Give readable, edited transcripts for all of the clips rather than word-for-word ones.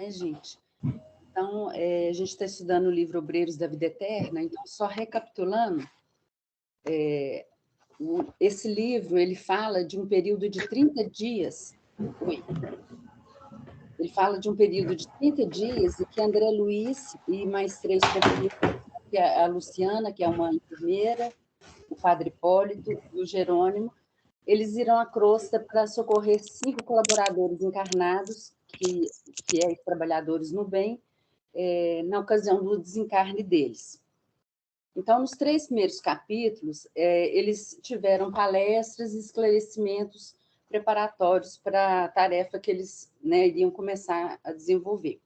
né, gente? Então, a gente está estudando o livro Obreiros da Vida Eterna, então, só recapitulando, esse livro, ele fala de um período de 30 dias, ele fala de um período de 30 dias em que André Luiz e mais 3 companheiros, que é a Luciana, que é uma enfermeira, o Padre Hipólito e o Jerônimo, eles irão à crosta para socorrer 5 colaboradores encarnados, que é trabalhadores no bem, na ocasião do desencarne deles. Então, nos 3 primeiros capítulos, eles tiveram palestras e esclarecimentos preparatórios para a tarefa que eles, né, iriam começar a desenvolver.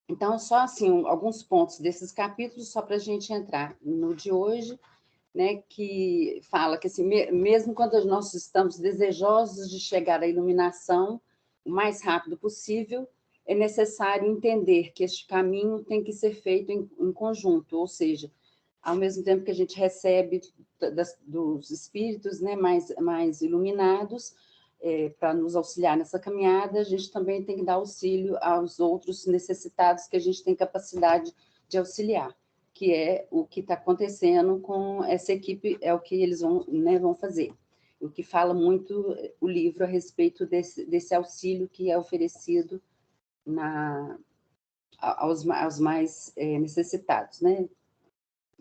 Então, só assim, alguns pontos desses capítulos, só para a gente entrar no de hoje, né, que fala que, assim, mesmo quando nós estamos desejosos de chegar à iluminação o mais rápido possível, é necessário entender que este caminho tem que ser feito em conjunto, ou seja, ao mesmo tempo que a gente recebe dos espíritos, né, mais iluminados, para nos auxiliar nessa caminhada, a gente também tem que dar auxílio aos outros necessitados que a gente tem capacidade de auxiliar, que é o que está acontecendo com essa equipe, é o que eles vão fazer. O que fala muito o livro a respeito desse auxílio que é oferecido aos mais necessitados, né?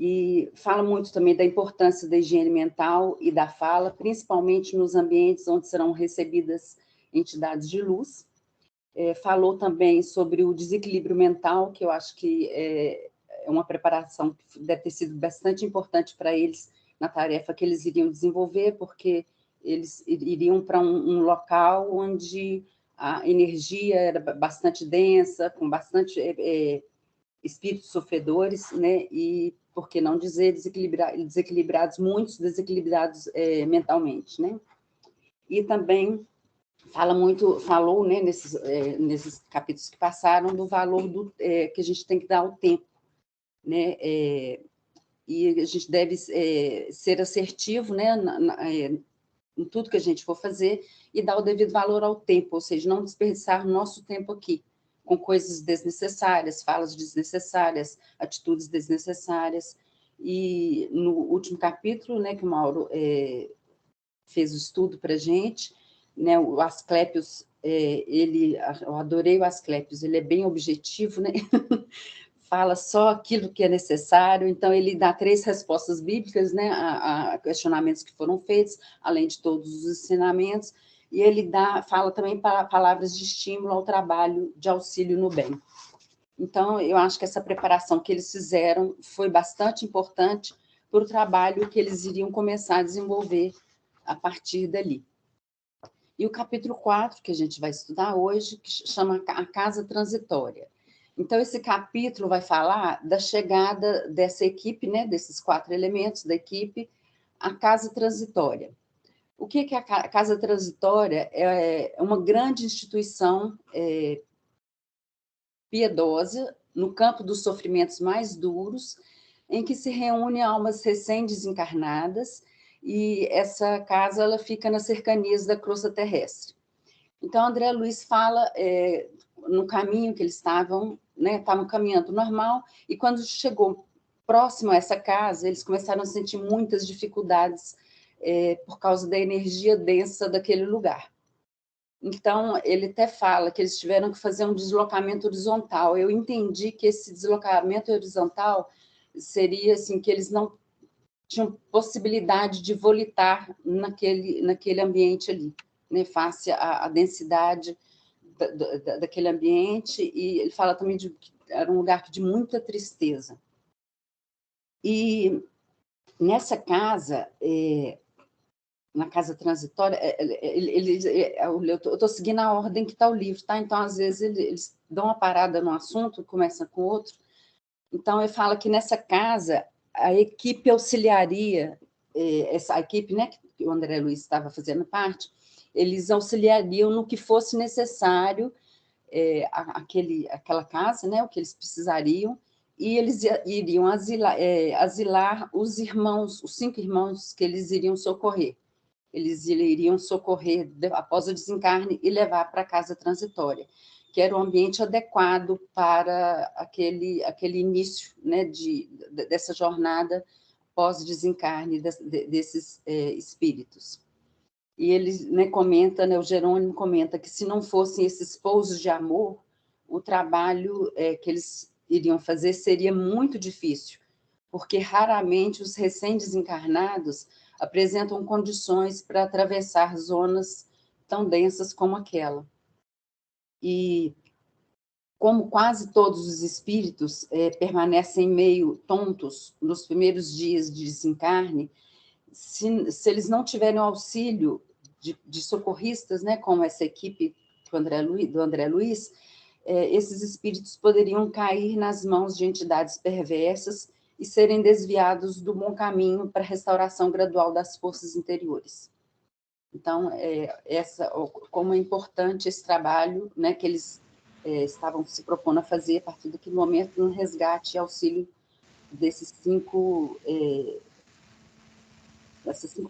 E fala muito também da importância da higiene mental e da fala, principalmente nos ambientes onde serão recebidas entidades de luz. Falou também sobre o desequilíbrio mental, que eu acho que é uma preparação que deve ter sido bastante importante para eles na tarefa que eles iriam desenvolver, porque eles iriam para um local onde a energia era bastante densa, com bastante espíritos sofredores, né? E, por que não dizer, desequilibrados, muitos desequilibrados mentalmente, né? E também falou, né, nesses capítulos que passaram, do valor que a gente tem que dar ao tempo, né? E a gente deve ser assertivo, né, em tudo que a gente for fazer e dar o devido valor ao tempo, ou seja, não desperdiçar o nosso tempo aqui com coisas desnecessárias, falas desnecessárias, atitudes desnecessárias. E no último capítulo, né, que o Mauro fez o estudo para a gente, né, o Asclépios, eu adorei o Asclépios, ele é bem objetivo, né? Fala só aquilo que é necessário, então ele dá 3 respostas bíblicas, né, a questionamentos que foram feitos, além de todos os ensinamentos, e ele fala também palavras de estímulo ao trabalho de auxílio no bem. Então, eu acho que essa preparação que eles fizeram foi bastante importante para o trabalho que eles iriam começar a desenvolver a partir dali. E o capítulo 4, que a gente vai estudar hoje, que chama A Casa Transitória. Então, esse capítulo vai falar da chegada dessa equipe, né, desses 4 elementos da equipe, à casa transitória. O que é a casa transitória? É uma grande instituição piedosa no campo dos sofrimentos mais duros, em que se reúnem almas recém-desencarnadas, e essa casa ela fica nas cercanias da crosta terrestre. Então, André Luiz fala no caminho que eles estavam, né, estavam caminhando normal, e quando chegou próximo a essa casa, eles começaram a sentir muitas dificuldades por causa da energia densa daquele lugar. Então, ele até fala que eles tiveram que fazer um deslocamento horizontal. Eu entendi que esse deslocamento horizontal seria assim, que eles não tinham possibilidade de volitar naquele ambiente ali, né, face à densidade daquele ambiente, e ele fala também que era um lugar de muita tristeza. E nessa casa, na casa transitória, eu estou seguindo a ordem que está o livro, tá? Então, às vezes, eles dão uma parada no assunto, começam com outro. Então, ele fala que nessa casa, a equipe auxiliaria, essa equipe, né, que o André Luiz estava fazendo parte, eles auxiliariam no que fosse necessário aquela casa, né, o que eles precisariam, e eles iriam asilar os irmãos, os 5 irmãos que eles iriam socorrer. eles iriam socorrer após o desencarne e levar para a casa transitória, que era o ambiente adequado para aquele início, né, dessa jornada pós-desencarne desses espíritos. E ele, né, comenta, né, o Jerônimo comenta que se não fossem esses pousos de amor, o trabalho que eles iriam fazer seria muito difícil, porque raramente os recém-desencarnados apresentam condições para atravessar zonas tão densas como aquela. E como quase todos os espíritos permanecem meio tontos nos primeiros dias de desencarne, se eles não tiverem o auxílio de socorristas, né, como essa equipe do André Luiz, esses espíritos poderiam cair nas mãos de entidades perversas e serem desviados do bom caminho para a restauração gradual das forças interiores. Então, como é importante esse trabalho, né, que eles estavam se propondo a fazer a partir daquele momento, no resgate e auxílio dessas cinco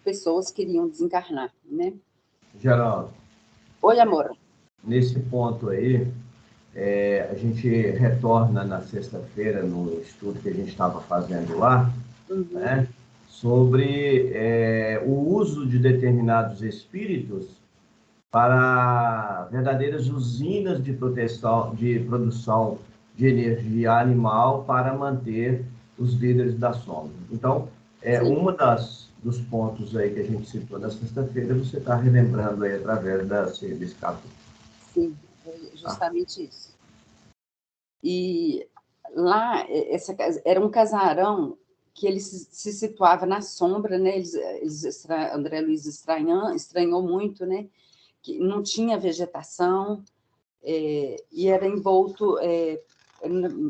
pessoas que iriam desencarnar, né? Geraldo. Oi, amor. Nesse ponto aí, a gente retorna na sexta-feira no estudo que a gente estava fazendo lá, né, sobre o uso de determinados espíritos para verdadeiras usinas de produção de energia animal para manter os líderes da sombra. Então, uma dos pontos aí que a gente citou na sexta-feira, você está relembrando aí através desse capítulo. Sim, justamente isso. E lá, era um casarão que ele se situava na sombra, né? André Luiz estranhou muito, né? Que não tinha vegetação, e era envolto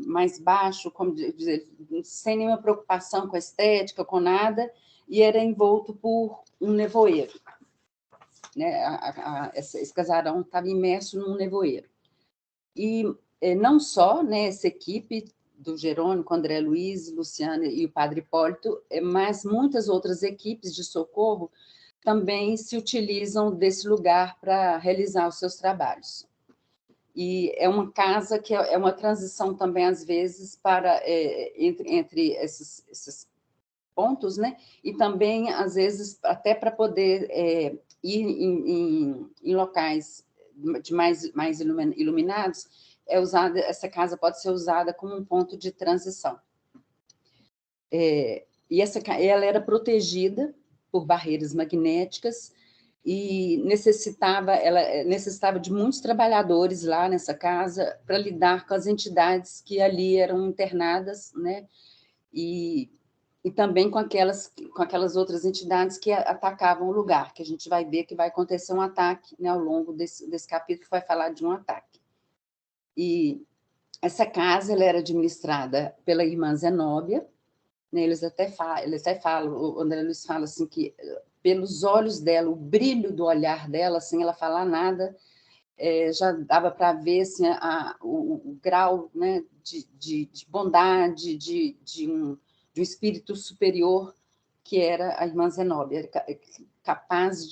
mais baixo, como dizer, sem nenhuma preocupação com a estética, com nada, e era envolto por um nevoeiro. Né? Esse casarão estava imerso num nevoeiro. E não só, né, essa equipe do Jerônimo, com André Luiz, Luciana e o Padre Hipólito, mas muitas outras equipes de socorro também se utilizam desse lugar para realizar os seus trabalhos. E é uma casa que é uma transição também, às vezes, para entre esses pontos, né? E também, às vezes, até para poder ir em locais mais iluminados, essa casa pode ser usada como um ponto de transição. E ela era protegida por barreiras magnéticas e necessitava de muitos trabalhadores lá nessa casa para lidar com as entidades que ali eram internadas, né? E também com aquelas outras entidades que atacavam o lugar, que a gente vai ver que vai acontecer um ataque, né, ao longo desse capítulo, que vai falar de um ataque. E essa casa ela era administrada pela irmã Zenóbia, né, eles até falam, o André Luiz fala assim, que pelos olhos dela, o brilho do olhar dela, sem ela falar nada, já dava para ver assim, o grau, né, de bondade, de um espírito superior que era a irmã Zenóbia, capaz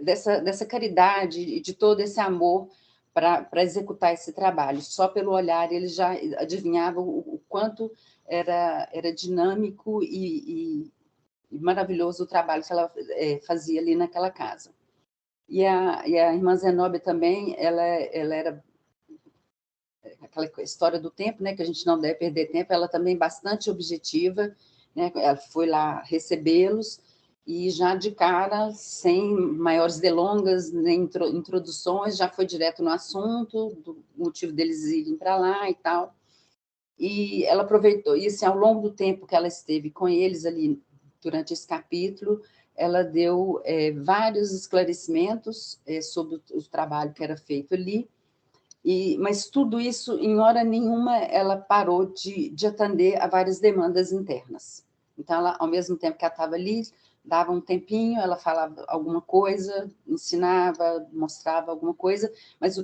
dessa caridade e de todo esse amor para executar esse trabalho. Só pelo olhar ele já adivinhava o quanto era dinâmico e maravilhoso o trabalho que ela fazia ali naquela casa. E a irmã Zenóbia também, ela era aquela história do tempo, né, que a gente não deve perder tempo, ela também bastante objetiva, né, ela foi lá recebê-los e já de cara, sem maiores delongas, nem introduções, já foi direto no assunto, do motivo deles irem para lá e tal. E ela aproveitou, e assim, ao longo do tempo que ela esteve com eles ali, durante esse capítulo, ela deu vários esclarecimentos sobre o trabalho que era feito ali, mas tudo isso, em hora nenhuma, ela parou de atender a várias demandas internas. Então, ela, ao mesmo tempo que ela estava ali, dava um tempinho, ela falava alguma coisa, ensinava, mostrava alguma coisa, mas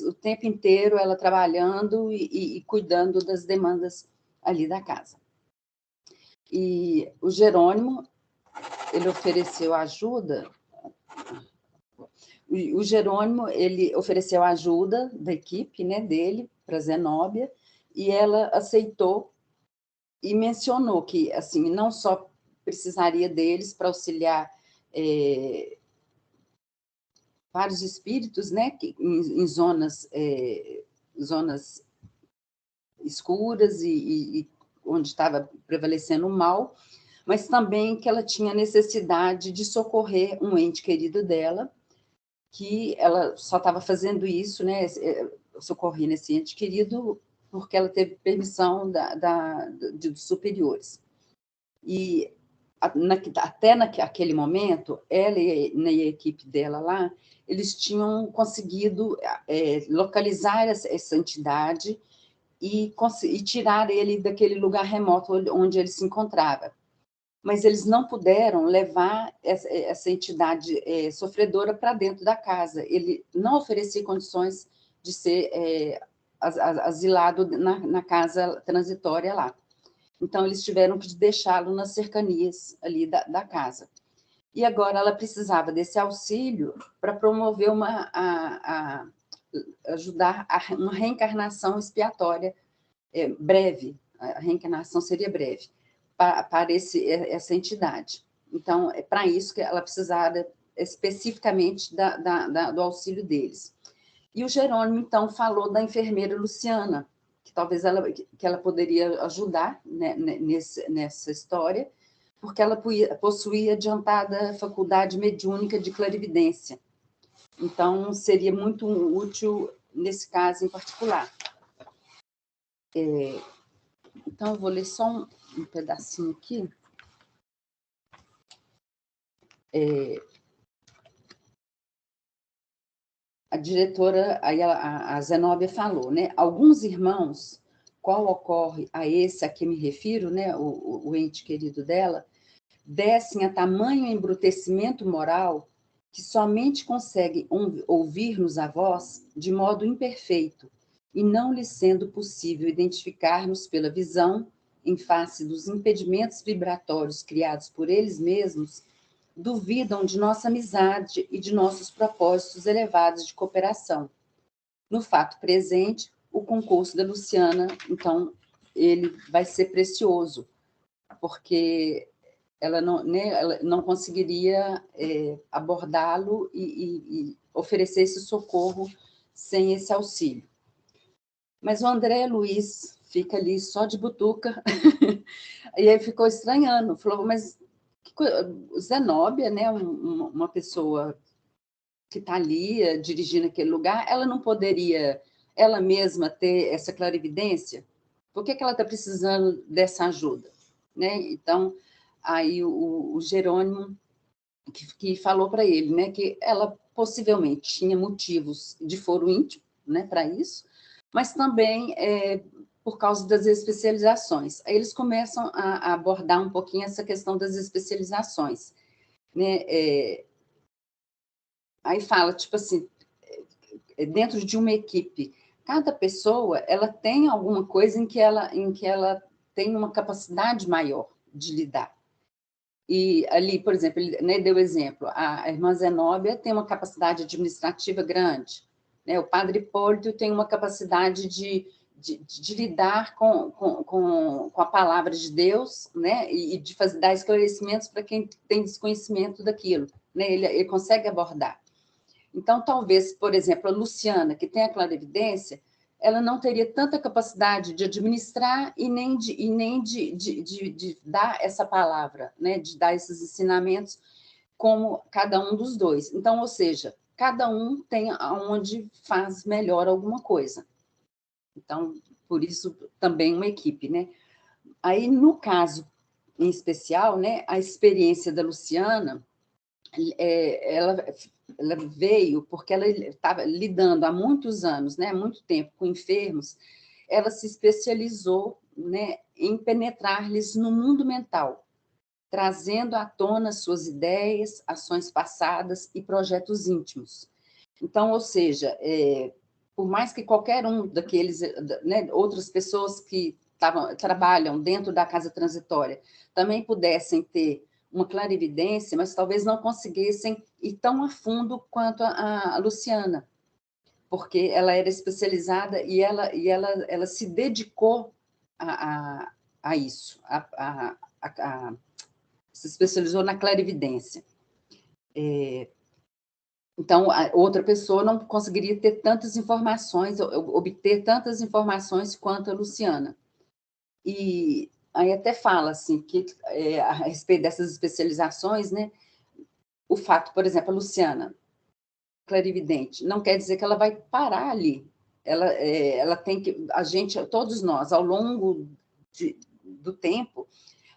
o tempo inteiro ela trabalhando e cuidando das demandas ali da casa. E o Jerônimo, ele ofereceu ajuda. O Jerônimo, ele ofereceu ajuda da equipe, né, dele para Zenóbia, e ela aceitou e mencionou que, assim, não só precisaria deles para auxiliar vários espíritos, né, que, em zonas escuras e onde estava prevalecendo o mal, mas também que ela tinha necessidade de socorrer um ente querido dela, que ela só estava fazendo isso, né, socorrer esse ente querido, porque ela teve permissão dos superiores. E até naquele momento, ela e a equipe dela lá, eles tinham conseguido localizar essa entidade e tirar ele daquele lugar remoto onde ele se encontrava. Mas eles não puderam levar essa entidade sofredora para dentro da casa. Ele não oferecia condições de ser asilado na casa transitória lá. Então, eles tiveram que deixá-lo nas cercanias ali da casa. E agora ela precisava desse auxílio para promover ajudar uma reencarnação expiatória breve. A reencarnação seria breve para essa entidade. Então, é para isso que ela precisava especificamente do auxílio deles. E o Jerônimo, então, falou da enfermeira Luciana, que talvez ela poderia ajudar, né, nessa história, porque ela possuía adiantada faculdade mediúnica de clarividência. Então, seria muito útil nesse caso em particular. Então, eu vou ler só um pedacinho aqui. A diretora, aí a Zenóbia falou, né? Alguns irmãos, qual ocorre a esse a que me refiro, né? O ente querido dela, descem a tamanho embrutecimento moral que somente conseguem ouvir-nos a voz de modo imperfeito, e não lhes sendo possível identificar-nos pela visão, em face dos impedimentos vibratórios criados por eles mesmos, duvidam de nossa amizade e de nossos propósitos elevados de cooperação. No fato presente, o concurso da Luciana, então, ele vai ser precioso, porque ela não conseguiria abordá-lo e oferecer esse socorro sem esse auxílio. Mas o André Luiz fica ali só de butuca, e aí ficou estranhando, falou, mas Zenóbia, né, uma pessoa que está ali dirigindo aquele lugar, ela não poderia, ela mesma, ter essa clarividência? Por que ela está precisando dessa ajuda? Né? Então, aí o Jerônimo que falou para ele, né, que ela possivelmente tinha motivos de foro íntimo, né, para isso, mas também por causa das especializações. Aí eles começam a abordar um pouquinho essa questão das especializações, né? Aí fala, tipo assim, dentro de uma equipe, cada pessoa ela tem alguma coisa em que ela tem uma capacidade maior de lidar. E ali, por exemplo, ele, né, deu exemplo, a irmã Zenóbia tem uma capacidade administrativa grande, né? O padre Hipólito tem uma capacidade de lidar com a palavra de Deus, né? E de dar esclarecimentos para quem tem desconhecimento daquilo, né? Ele consegue abordar. Então, talvez, por exemplo, a Luciana, que tem a clarividência, ela não teria tanta capacidade de administrar e nem de dar essa palavra, né? De dar esses ensinamentos como cada um dos dois. Então, ou seja, cada um tem onde faz melhor alguma coisa. Então, por isso, também uma equipe, né? Aí, no caso em especial, né, a experiência da Luciana, ela veio porque ela estava lidando há muitos anos, né, há muito tempo, com enfermos. Ela se especializou, né, em penetrar-lhes no mundo mental, trazendo à tona suas ideias, ações passadas e projetos íntimos. Então, ou seja, por mais que qualquer um daqueles, né, outras pessoas que trabalham dentro da casa transitória também pudessem ter uma clarividência, mas talvez não conseguissem ir tão a fundo quanto a Luciana, porque ela era especializada e ela se dedicou a isso, se especializou na clarividência. Então, a outra pessoa não conseguiria ter tantas informações, obter tantas informações quanto a Luciana. E aí até fala assim, que a respeito dessas especializações, né? O fato, por exemplo, a Luciana, clarividente, não quer dizer que ela vai parar ali. Ela tem que, todos nós, ao longo do tempo,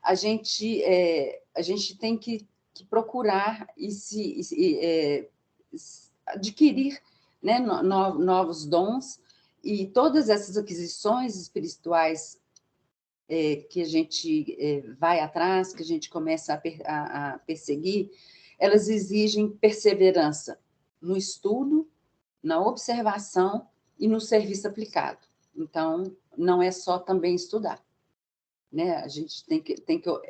a gente tem que procurar e adquirir, né, novos dons, e todas essas aquisições espirituais que a gente vai atrás, que a gente começa a perseguir, elas exigem perseverança no estudo, na observação e no serviço aplicado. Então, não é só também estudar, né? A gente tem que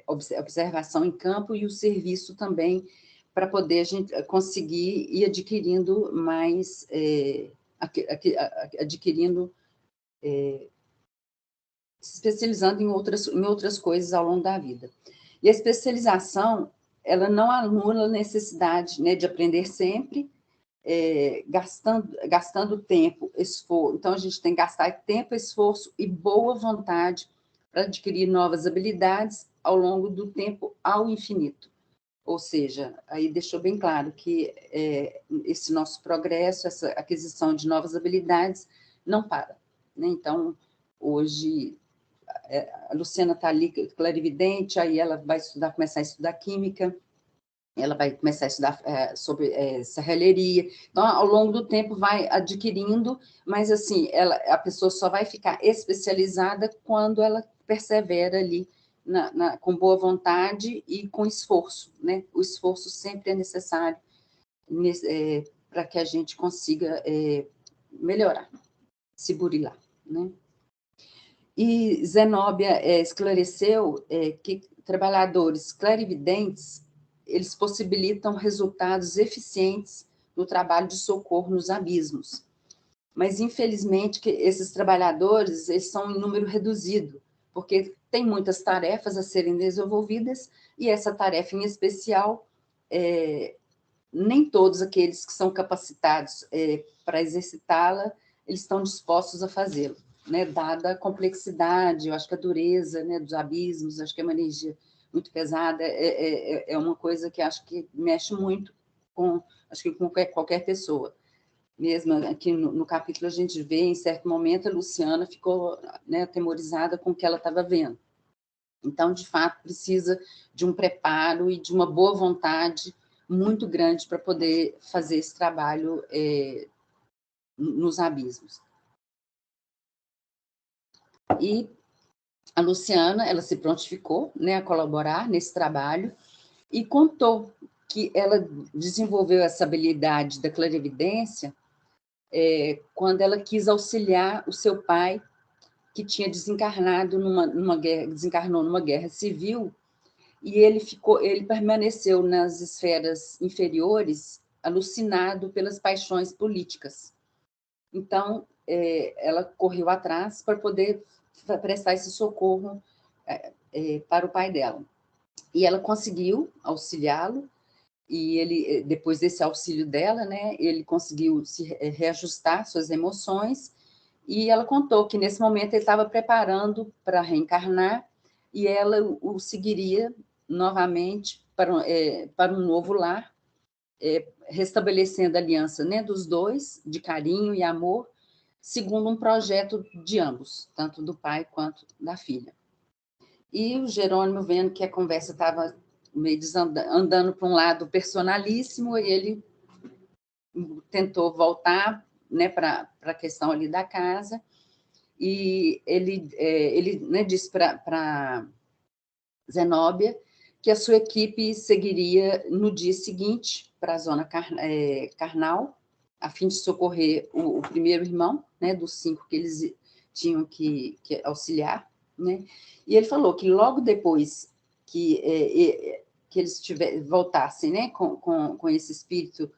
observação em campo e o serviço também, para poder a gente conseguir ir adquirindo mais, se especializando em outras coisas ao longo da vida. E a especialização, ela não anula a necessidade, né, de aprender sempre, gastando tempo, esforço. Então, a gente tem que gastar tempo, esforço e boa vontade para adquirir novas habilidades ao longo do tempo ao infinito. Ou seja, aí deixou bem claro que esse nosso progresso, essa aquisição de novas habilidades, não para, né? Então, hoje, a Luciana está ali, clarividente, aí ela vai começar a estudar química, ela vai começar a estudar sobre serralheria. Então, ao longo do tempo, vai adquirindo, mas, assim, a pessoa só vai ficar especializada quando ela persevera ali, com boa vontade e com esforço, né? O esforço sempre é necessário para que a gente consiga melhorar, se burilar, né? E Zenóbia esclareceu que trabalhadores clarividentes, eles possibilitam resultados eficientes no trabalho de socorro nos abismos. Mas, infelizmente, que esses trabalhadores, eles são em número reduzido, porque tem muitas tarefas a serem desenvolvidas, e essa tarefa em especial, nem todos aqueles que são capacitados para exercitá-la, eles estão dispostos a fazê-lo, né? Dada a complexidade, eu acho que a dureza, né, dos abismos, acho que é uma energia muito pesada, é uma coisa que acho que mexe muito com qualquer pessoa. Mesmo aqui no capítulo a gente vê, em certo momento, a Luciana ficou, né, atemorizada com o que ela estava vendo. Então, de fato, precisa de um preparo e de uma boa vontade muito grande para poder fazer esse trabalho nos abismos. E a Luciana, ela se prontificou, né, a colaborar nesse trabalho e contou que ela desenvolveu essa habilidade da clarividência quando ela quis auxiliar o seu pai, que tinha desencarnado desencarnou numa guerra civil, e ele permaneceu nas esferas inferiores, alucinado pelas paixões políticas. Então, ela correu atrás para poder prestar esse socorro para o pai dela. E ela conseguiu auxiliá-lo, e ele, depois desse auxílio dela, né, ele conseguiu se reajustar suas emoções, e ela contou que nesse momento ele estava preparando para reencarnar, e ela o seguiria novamente para um novo lar, restabelecendo a aliança, né, dos dois, de carinho e amor, segundo um projeto de ambos, tanto do pai quanto da filha. E o Jerônimo, vendo que a conversa estava meio andando para um lado personalíssimo, e ele tentou voltar, né, para a questão ali da casa, e ele né, disse para Zenóbia que a sua equipe seguiria no dia seguinte para a zona carnal, a fim de socorrer o primeiro irmão, né, dos 5 que eles tinham que auxiliar, né? E ele falou que logo depois que que eles voltassem, né, com esse espírito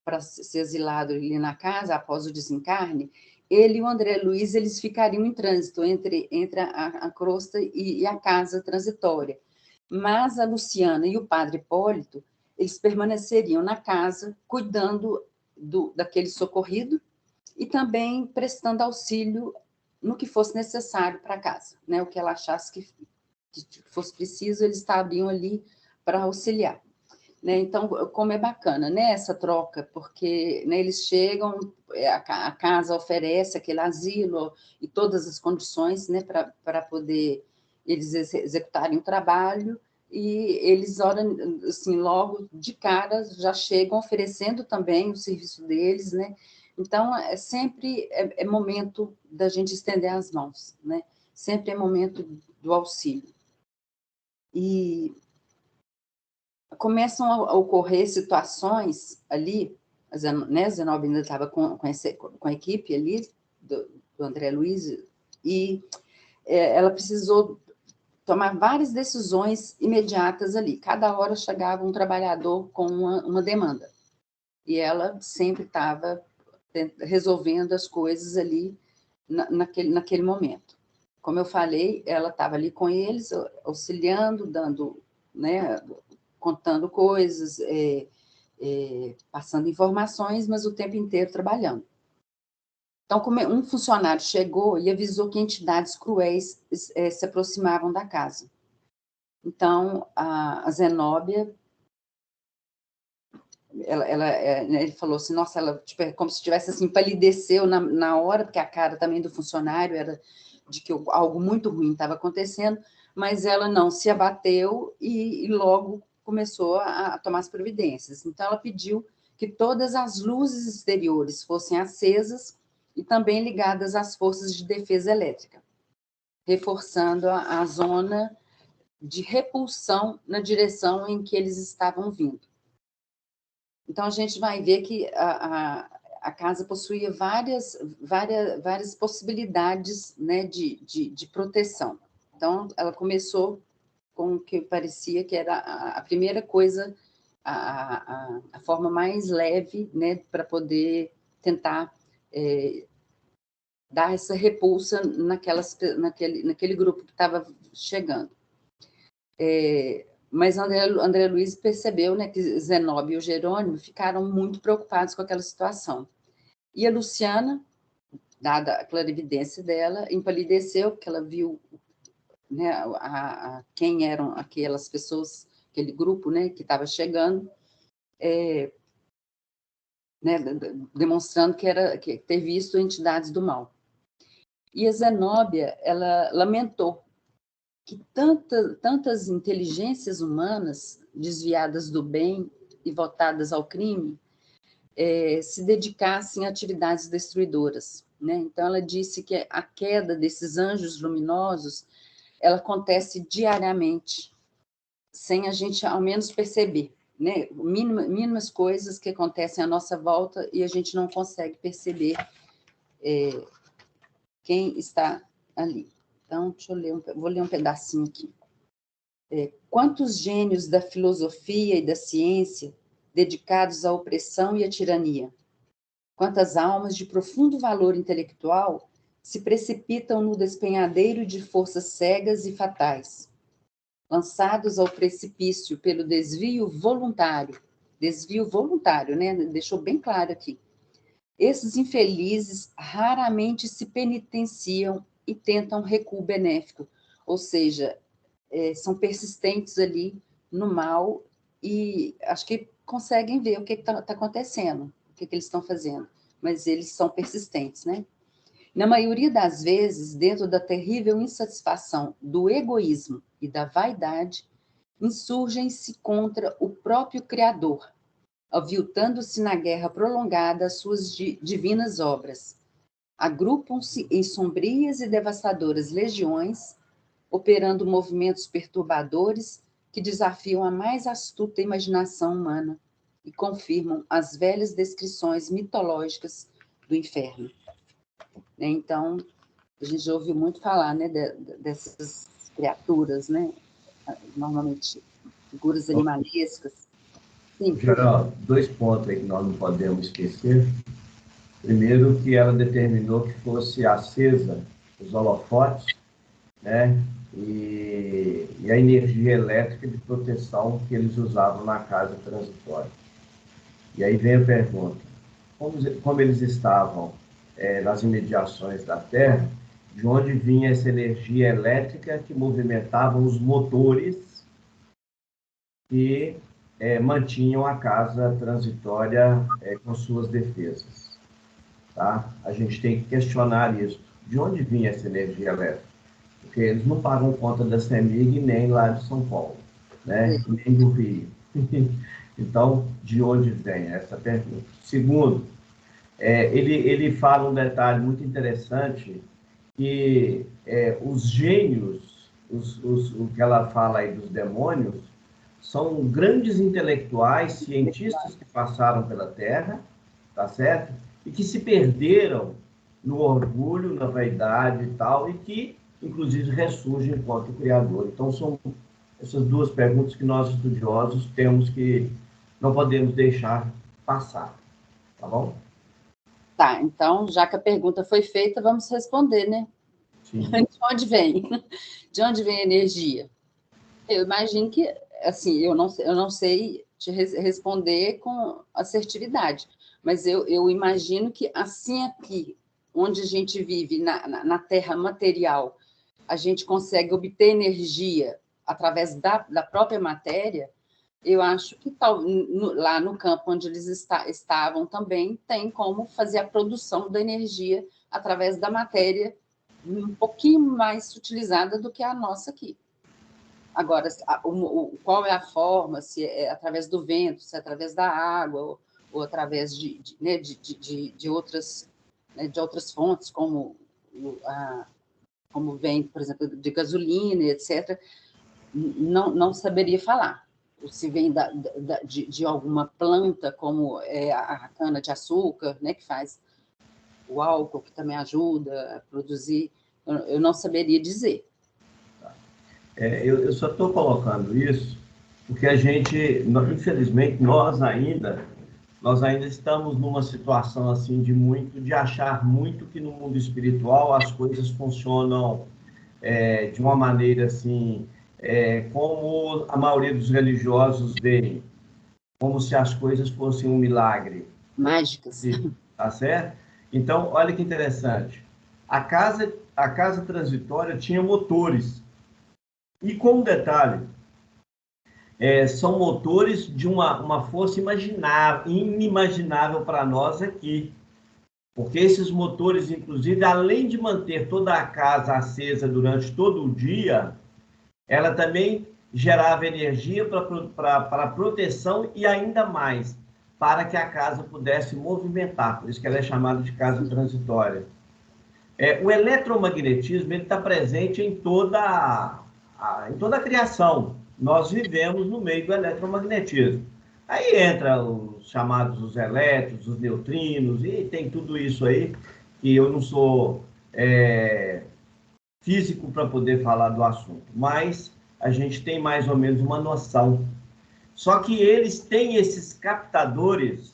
para ser exilado ali na casa, após o desencarne, ele e o André Luiz, eles ficariam em trânsito entre a crosta e a casa transitória. Mas a Luciana e o padre Hipólito, eles permaneceriam na casa, cuidando daquele socorrido e também prestando auxílio no que fosse necessário para a casa, né? O que ela achasse que fosse preciso, eles estariam ali para auxiliar. Né? Então, como é bacana, né, essa troca, porque, né, eles chegam, a casa oferece aquele asilo e todas as condições, né, para poder eles executarem o trabalho, e eles, assim, logo de cara, já chegam oferecendo também o serviço deles, né? Então, sempre momento da gente estender as mãos, né? Sempre é momento do auxílio. E começam a ocorrer situações ali, né, Zenob ainda estava com a equipe ali, do André Luiz, e ela precisou tomar várias decisões imediatas ali. Cada hora chegava um trabalhador com uma demanda, e ela sempre estava resolvendo as coisas ali naquele momento. Como eu falei, ela estava ali com eles, auxiliando, dando, né, contando coisas, passando informações, mas o tempo inteiro trabalhando. Então, como um funcionário chegou e avisou que entidades cruéis se aproximavam da casa. Então, a Zenóbia, ele falou assim, nossa, ela tipo, como se tivesse assim, palideceu na hora, porque a cara também do funcionário era de que algo muito ruim estava acontecendo, mas ela não se abateu e logo começou a tomar as providências. Então, ela pediu que todas as luzes exteriores fossem acesas e também ligadas às forças de defesa elétrica, reforçando a zona de repulsão na direção em que eles estavam vindo. Então, a gente vai ver que a casa possuía várias possibilidades, né, de proteção. Então, ela começou com o que parecia que era a primeira coisa, a forma mais leve, né, para poder tentar dar essa repulsa naquele grupo que estava chegando. Mas André Luiz percebeu, né, que Zenóbia e o Jerônimo ficaram muito preocupados com aquela situação. E a Luciana, dada a clarividência dela, empalideceu, porque ela viu, né, quem eram aquelas pessoas, aquele grupo, né, que estava chegando, né, demonstrando que ter visto entidades do mal. E a Zenóbia, ela lamentou que tantas inteligências humanas desviadas do bem e voltadas ao crime se dedicassem a atividades destruidoras, né? Então, ela disse que a queda desses anjos luminosos, ela acontece diariamente, sem a gente, ao menos, perceber, né? Mínimas coisas que acontecem à nossa volta e a gente não consegue perceber quem está ali. Então, deixa eu ler, vou ler um pedacinho aqui. Quantos gênios da filosofia e da ciência dedicados à opressão e à tirania? Quantas almas de profundo valor intelectual se precipitam no despenhadeiro de forças cegas e fatais, lançados ao precipício pelo desvio voluntário, né? Deixou bem claro aqui. Esses infelizes raramente se penitenciam e tentam recuo benéfico, ou seja, são persistentes ali no mal e acho que conseguem ver o que está acontecendo, o que eles estão fazendo, mas eles são persistentes, né? Na maioria das vezes, dentro da terrível insatisfação do egoísmo e da vaidade, insurgem-se contra o próprio Criador, aviltando-se na guerra prolongada às suas divinas obras. Agrupam-se em sombrias e devastadoras legiões, operando movimentos perturbadores que desafiam a mais astuta imaginação humana e confirmam as velhas descrições mitológicas do inferno. Então, a gente já ouviu muito falar, né, dessas criaturas, né, normalmente figuras animalescas. Sim. Geraldo, 2 pontos aí que nós não podemos esquecer. Primeiro, que ela determinou que fosse acesa os holofotes, né? E a energia elétrica de proteção que eles usavam na casa transitória. E aí vem a pergunta: como eles estavam nas imediações da Terra, de onde vinha essa energia elétrica que movimentava os motores que mantinham a casa transitória com suas defesas? Tá? A gente tem que questionar isso. De onde vinha essa energia elétrica? Porque eles não pagam conta da CEMIG nem lá de São Paulo, né? Nem do Rio. Então, de onde vem essa pergunta? Segundo, ele fala um detalhe muito interessante, que os gênios, o que ela fala aí dos demônios, são grandes intelectuais, cientistas que passaram pela Terra, tá certo? E que se perderam no orgulho, na vaidade e tal, e que, inclusive, ressurgem enquanto Criador. Então, são essas 2 perguntas que nós, estudiosos, não podemos deixar passar, tá bom? Tá, então, já que a pergunta foi feita, vamos responder, né? Sim. De onde vem? De onde vem a energia? Eu imagino que, assim, eu não sei te responder com assertividade, mas eu imagino que, assim aqui, onde a gente vive, na Terra material, a gente consegue obter energia através da própria matéria. Eu acho que lá no campo onde eles estavam também tem como fazer a produção da energia através da matéria um pouquinho mais utilizada do que a nossa aqui. Agora, qual é a forma, se é através do vento, se é através da água, ou através de outras, né, de outras fontes, como vem, por exemplo, de gasolina, etc., não saberia falar. Ou se vem de alguma planta, como a cana-de-açúcar, né, que faz o álcool, que também ajuda a produzir, eu não saberia dizer. Eu só estou colocando isso porque a gente, infelizmente, nós ainda estamos numa situação assim de achar muito que no mundo espiritual as coisas funcionam de uma maneira assim, como a maioria dos religiosos veem, como se as coisas fossem um milagre. Mágicas. Tá certo? Então, olha que interessante. A casa transitória tinha motores. E com um detalhe, são motores de uma força inimaginável para nós aqui. Porque esses motores, inclusive, além de manter toda a casa acesa durante todo o dia, ela também gerava energia para proteção e ainda mais, para que a casa pudesse movimentar. Por isso que ela é chamada de casa transitória. O eletromagnetismo está presente em toda a criação. Nós vivemos no meio do eletromagnetismo. Aí entra os chamados os elétrons, os neutrinos, e tem tudo isso aí, que eu não sou físico para poder falar do assunto, mas a gente tem mais ou menos uma noção. Só que eles têm esses captadores,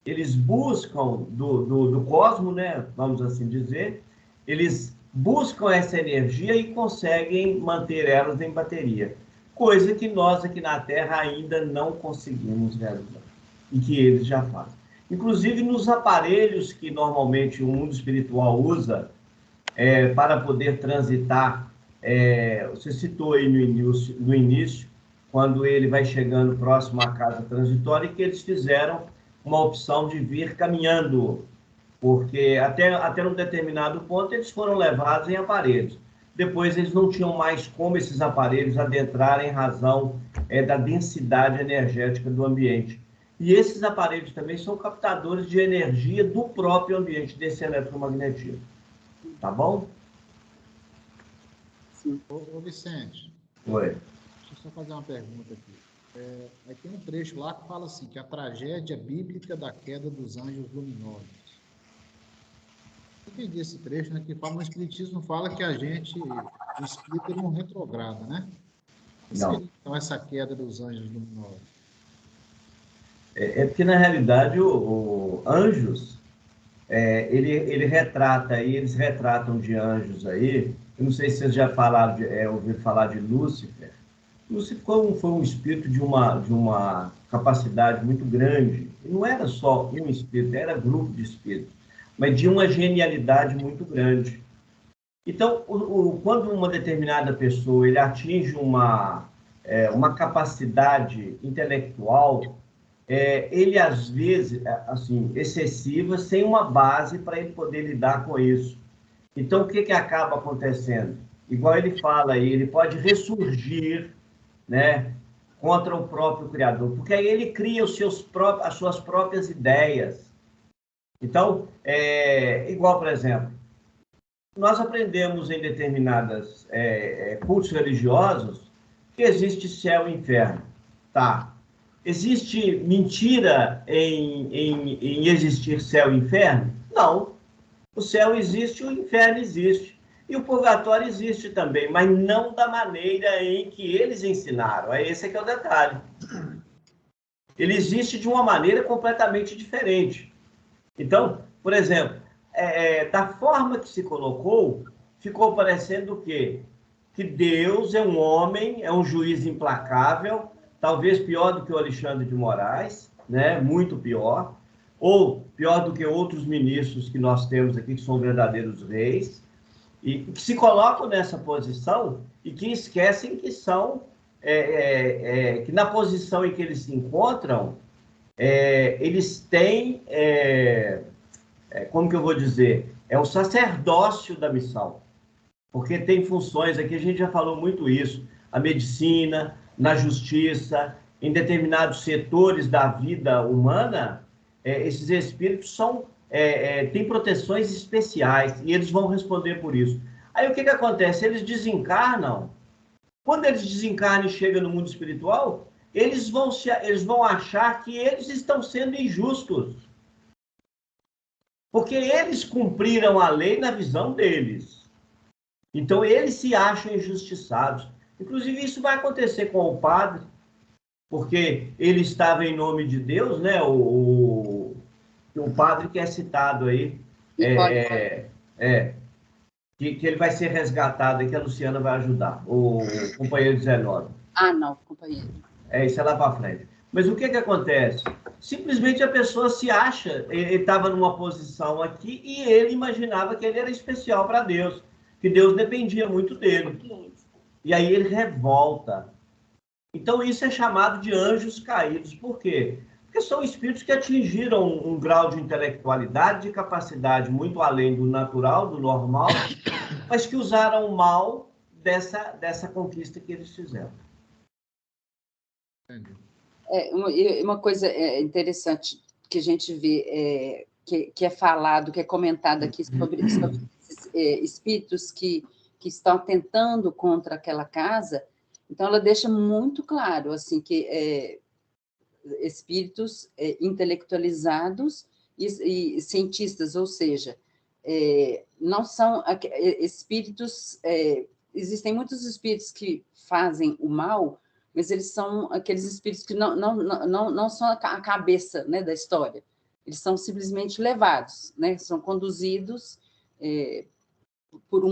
eles buscam do cosmos, né, vamos assim dizer, eles buscam essa energia e conseguem manter elas em bateria, coisa que nós aqui na Terra ainda não conseguimos realizar, e que eles já fazem. Inclusive nos aparelhos que normalmente o mundo espiritual usa para poder transitar, você citou aí no início, quando ele vai chegando próximo à casa transitória, que eles fizeram uma opção de vir caminhando, porque até um determinado ponto eles foram levados em aparelhos. Depois eles não tinham mais como esses aparelhos adentrarem em razão da densidade energética do ambiente. E esses aparelhos também são captadores de energia do próprio ambiente, desse eletromagnetismo. Tá bom? Sim. Ô Vicente. Oi. Deixa eu só fazer uma pergunta aqui. Aí tem um trecho lá que fala assim, que a tragédia bíblica da queda dos anjos luminosos. Eu entendi esse trecho, né, que fala, no Espiritismo fala que a gente, o espírito, não retrograda, né? Não. Então, essa queda dos anjos luminosos? É porque, na realidade, o anjos, ele retrata aí, eles retratam de anjos aí. Eu não sei se vocês já falaram ouviram falar de Lúcifer. Lúcifer foi um espírito de uma capacidade muito grande. E não era só um espírito, era grupo de espíritos, mas de uma genialidade muito grande. Então, quando uma determinada pessoa ele atinge uma capacidade intelectual, ele às vezes, assim, excessiva, sem uma base para ele poder lidar com isso. Então, o que acaba acontecendo? Igual ele fala aí, ele pode ressurgir, né, contra o próprio Criador, porque aí ele cria as suas próprias ideias. Então, igual, por exemplo, nós aprendemos em determinados cultos religiosos que existe céu e inferno. Tá. Existe mentira em existir céu e inferno? Não. O céu existe, o inferno existe. E o purgatório existe também, mas não da maneira em que eles ensinaram. Esse é que é o detalhe. Ele existe de uma maneira completamente diferente. Então, por exemplo, da forma que se colocou, ficou parecendo o quê? Que Deus é um homem, é um juiz implacável, talvez pior do que o Alexandre de Moraes, né? Muito pior, ou pior do que outros ministros que nós temos aqui, que são verdadeiros reis, e que se colocam nessa posição e que esquecem que são, que na posição em que eles se encontram, eles têm, como que eu vou dizer, o sacerdócio da missão, porque tem funções, aqui a gente já falou muito isso, a medicina, na justiça, em determinados setores da vida humana, esses espíritos têm proteções especiais e eles vão responder por isso. Aí o que acontece? Eles desencarnam. Quando eles desencarnam e chegam no mundo espiritual, eles vão achar que eles estão sendo injustos. Porque eles cumpriram a lei na visão deles. Então, eles se acham injustiçados. Inclusive, isso vai acontecer com o padre, porque ele estava em nome de Deus, né? O padre que é citado aí, que ele vai ser resgatado, e que a Luciana vai ajudar, o companheiro 19. Ah, não, companheiro. Isso é lá para frente. Mas o que acontece? Simplesmente a pessoa se acha, ele estava numa posição aqui e ele imaginava que ele era especial para Deus, que Deus dependia muito dele. E aí ele revolta. Então isso é chamado de anjos caídos. Por quê? Porque são espíritos que atingiram um grau de intelectualidade, de capacidade muito além do natural, do normal, mas que usaram mal dessa conquista que eles fizeram. Uma coisa interessante que a gente vê, que é falado, que é comentado aqui sobre esses espíritos que estão tentando contra aquela casa, então ela deixa muito claro assim, que espíritos intelectualizados e cientistas, ou seja, não são espíritos... existem muitos espíritos que fazem o mal, mas eles são aqueles espíritos que não são a cabeça, né, da história. Eles são simplesmente levados, né, são conduzidos por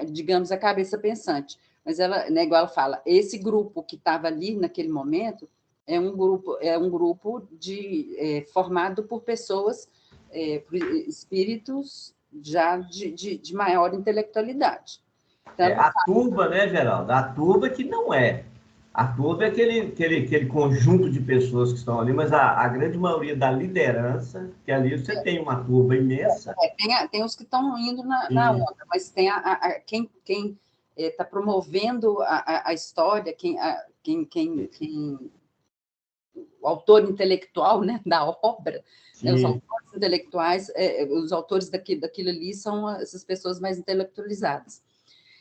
digamos, a cabeça pensante. Mas ela, né, igual ela fala, esse grupo que estava ali naquele momento é um grupo formado por pessoas, por espíritos já de maior intelectualidade. Então, A turba, né, Geraldo? A turba que não é. A turba é aquele conjunto de pessoas que estão ali, mas a grande maioria da liderança, que ali você tem uma turba imensa. Tem os que estão indo na onda, mas tem quem está promovendo a história, o autor intelectual, né, da obra, né, os autores intelectuais, os autores daquilo ali são essas pessoas mais intelectualizadas.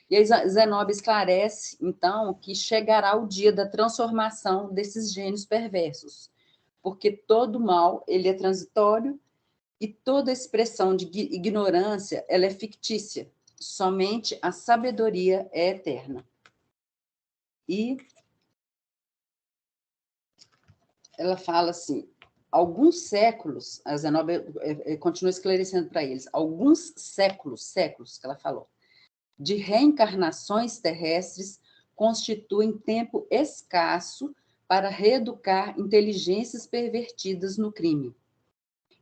E aí Zenobia esclarece, então, que chegará o dia da transformação desses gênios perversos, porque todo mal ele é transitório e toda expressão de ignorância ela é fictícia, somente a sabedoria é eterna. E ela fala assim, alguns séculos, a Zenobia continua esclarecendo para eles, alguns séculos que ela falou, de reencarnações terrestres constituem tempo escasso para reeducar inteligências pervertidas no crime.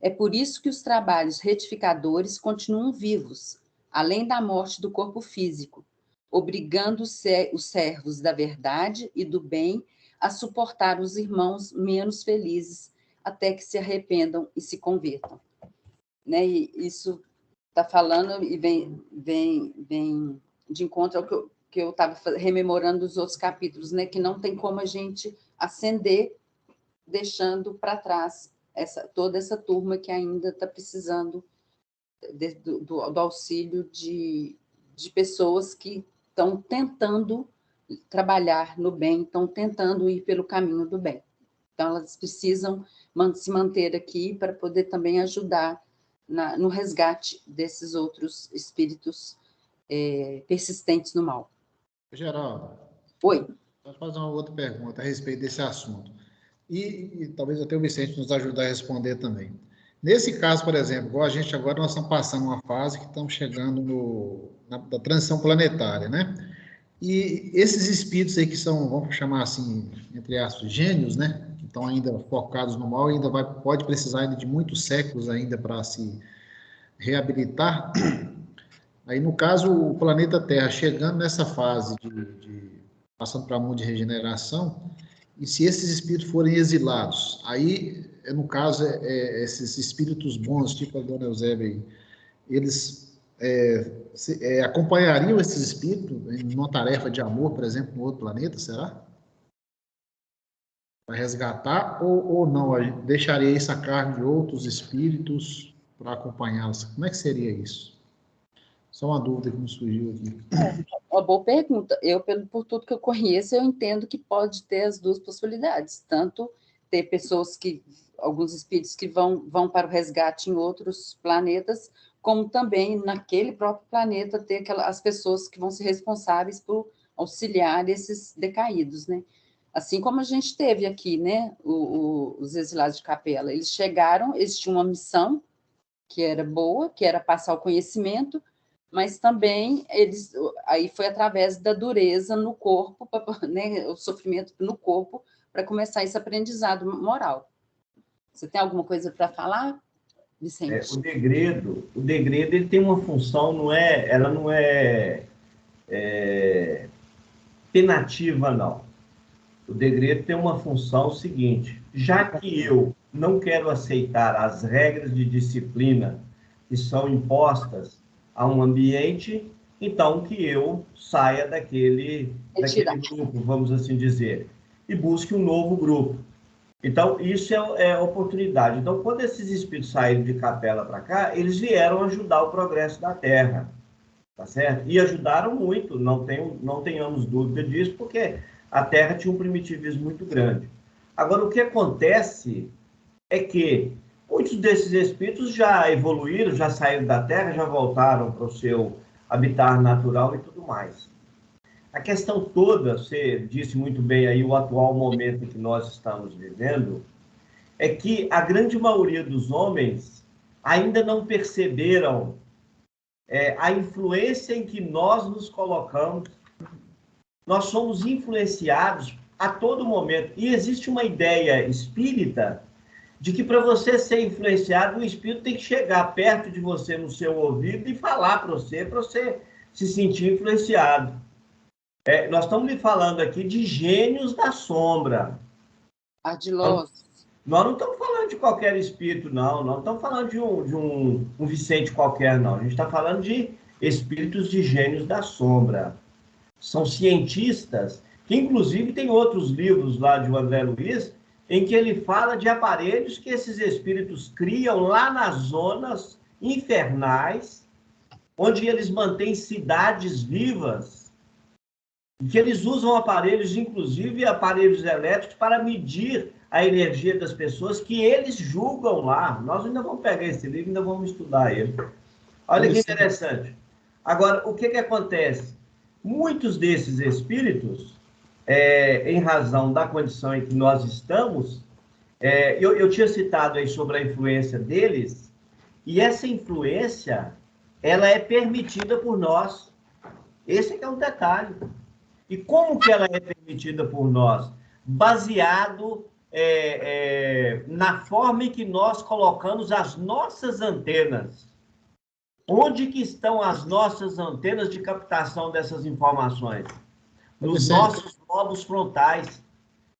É por isso que os trabalhos retificadores continuam vivos, além da morte do corpo físico, obrigando os servos da verdade e do bem a suportar os irmãos menos felizes até que se arrependam e se convertam. Né? E isso está falando e vem de encontro ao que eu estava rememorando dos outros capítulos, né? Que não tem como a gente ascender deixando para trás toda essa turma que ainda está precisando do auxílio de pessoas que estão tentando trabalhar no bem, estão tentando ir pelo caminho do bem. Então, elas precisam se manter aqui para poder também ajudar no resgate desses outros espíritos persistentes no mal. Geraldo. Oi. Posso fazer uma outra pergunta a respeito desse assunto. E talvez até o Vicente nos ajude a responder também. Nesse caso, por exemplo, igual a gente agora, nós estamos passando uma fase que estamos chegando da transição planetária, né? E esses espíritos aí que são, vamos chamar assim, entre aspas, gênios, né? Que estão ainda focados no mal, ainda pode precisar ainda de muitos séculos ainda para se reabilitar. Aí, no caso, o planeta Terra chegando nessa fase passando para um mundo de regeneração, e se esses espíritos forem exilados, aí, no caso, esses espíritos bons, tipo a Dona Eusébia aí, eles acompanhariam esses espíritos em uma tarefa de amor, por exemplo, no outro planeta, será? Para resgatar ou não? Deixaria essa carne de outros espíritos para acompanhá-los? Como é que seria isso? Só uma dúvida que me surgiu aqui. Uma boa pergunta. Por tudo que eu conheço, eu entendo que pode ter as duas possibilidades. Tanto ter pessoas alguns espíritos que vão para o resgate em outros planetas, como também naquele próprio planeta ter as pessoas que vão ser responsáveis por auxiliar esses decaídos, né? Assim como a gente teve aqui, né? Os exilados de Capela. Eles chegaram, eles tinham uma missão que era boa, que era passar o conhecimento, mas também aí foi através da dureza no corpo, né, o sofrimento no corpo, para começar esse aprendizado moral. Você tem alguma coisa para falar, Vicente? O degredo ele tem uma função, ela não é penativa, não. O degredo tem uma função seguinte: já que eu não quero aceitar as regras de disciplina que são impostas a um ambiente, então que eu saia daquele grupo, vamos assim dizer, e busque um novo grupo. Então, isso é oportunidade. Então, quando esses espíritos saíram de Capela para cá, eles vieram ajudar o progresso da Terra, tá certo? E ajudaram muito, não tenhamos dúvida disso, porque a Terra tinha um primitivismo muito grande. Agora, o que acontece é que muitos desses espíritos já evoluíram, já saíram da Terra, já voltaram para o seu habitat natural e tudo mais. A questão toda, você disse muito bem aí, o atual momento que nós estamos vivendo, é que a grande maioria dos homens ainda não perceberam a influência em que nós nos colocamos. Nós somos influenciados a todo momento. E existe uma ideia espírita de que para você ser influenciado, o espírito tem que chegar perto de você no seu ouvido e falar para você se sentir influenciado. Nós estamos lhe falando aqui de gênios da sombra. Ardilosos. Nós não estamos falando de qualquer espírito, não. Não estamos falando de um Vicente qualquer, não. A gente está falando de espíritos de gênios da sombra. São cientistas, que inclusive tem outros livros lá de André Luiz, em que ele fala de aparelhos que esses espíritos criam lá nas zonas infernais, onde eles mantêm cidades vivas, que eles usam aparelhos, inclusive aparelhos elétricos, para medir a energia das pessoas que eles julgam lá. Nós ainda vamos pegar esse livro e ainda vamos estudar ele. Olha que interessante. Agora, o que acontece? Muitos desses espíritos, em razão da condição em que nós estamos, Eu tinha citado aí sobre a influência deles, e essa influência, ela é permitida por nós. Esse é o detalhe. E como que ela é permitida por nós? Baseado na forma em que nós colocamos as nossas antenas. Onde que estão as nossas antenas de captação dessas informações? Nos nossos lobos frontais.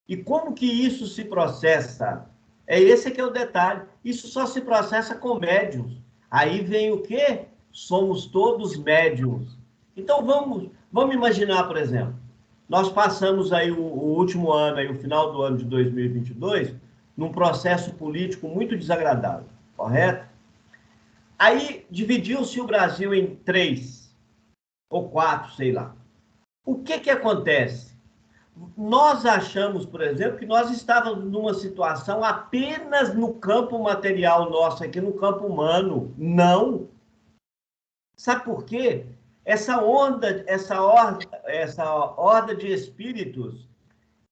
E como que isso se processa? Esse que é o detalhe. Isso só se processa com médiuns. Aí vem o quê? Somos todos médiuns. Então, vamos imaginar, por exemplo, nós passamos aí o último ano, aí, o final do ano de 2022, num processo político muito desagradável, correto? Aí dividiu-se o Brasil em 3 ou 4, sei lá. O que acontece? Nós achamos, por exemplo, que nós estávamos numa situação apenas no campo material nosso, aqui no campo humano. Não. Sabe por quê? Essa horda de espíritos,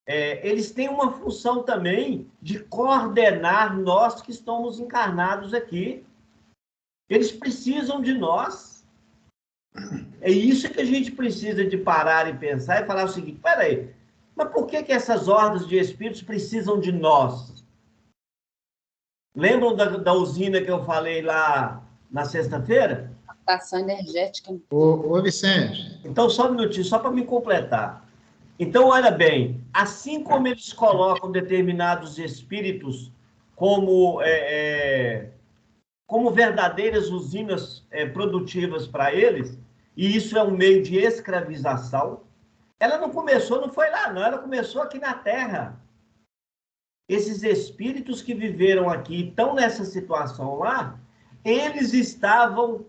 eles têm uma função também de coordenar nós que estamos encarnados aqui. Eles precisam de nós. É isso que a gente precisa de parar e pensar e falar o seguinte: peraí, mas por que essas hordas de espíritos precisam de nós? Lembram da usina que eu falei lá na sexta-feira? Captação energética. Ô, Vicente. Então, só um minutinho, só para me completar. Então, olha bem, assim como eles colocam determinados espíritos como verdadeiras usinas produtivas para eles, e isso é um meio de escravização, ela não começou, não foi lá, não, ela começou aqui na Terra. Esses espíritos que viveram aqui e estão nessa situação lá, eles estavam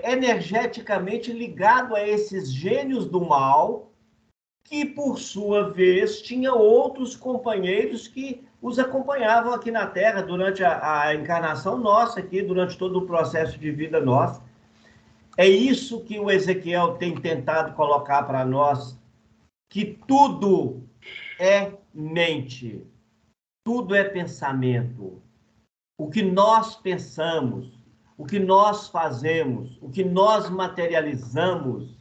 energeticamente ligados a esses gênios do mal, que, por sua vez, tinha outros companheiros que os acompanhavam aqui na Terra durante a encarnação nossa aqui, durante todo o processo de vida nossa. É isso que o Ezequiel tem tentado colocar para nós, que tudo é mente, tudo é pensamento. O que nós pensamos, o que nós fazemos, o que nós materializamos,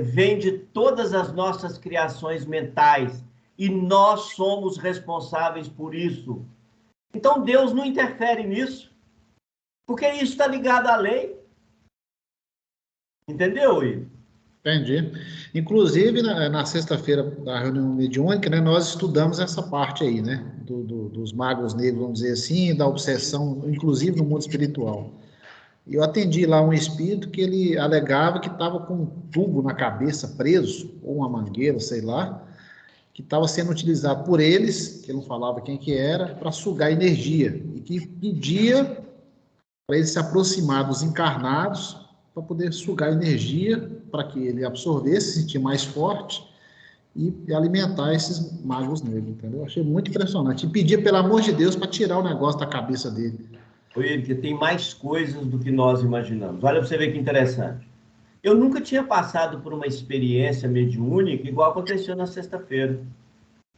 vem de todas as nossas criações mentais, e nós somos responsáveis por isso. Então, Deus não interfere nisso, porque isso está ligado à lei. Entendeu, Will? Entendi. Inclusive, na sexta-feira da reunião mediúnica, né, nós estudamos essa parte aí, né, dos magos negros, vamos dizer assim, da obsessão, inclusive no mundo espiritual. E eu atendi lá um espírito que ele alegava que estava com um tubo na cabeça preso, ou uma mangueira, sei lá, que estava sendo utilizado por eles, que ele não falava quem que era, para sugar energia, e que pedia para ele se aproximar dos encarnados para poder sugar energia, para que ele absorvesse, se sentir mais forte e alimentar esses magos negros, entendeu? Achei muito impressionante. E pedia, pelo amor de Deus, para tirar o negócio da cabeça dele. Porque tem mais coisas do que nós imaginamos. Olha para você ver que interessante. Eu nunca tinha passado por uma experiência mediúnica igual aconteceu na sexta-feira.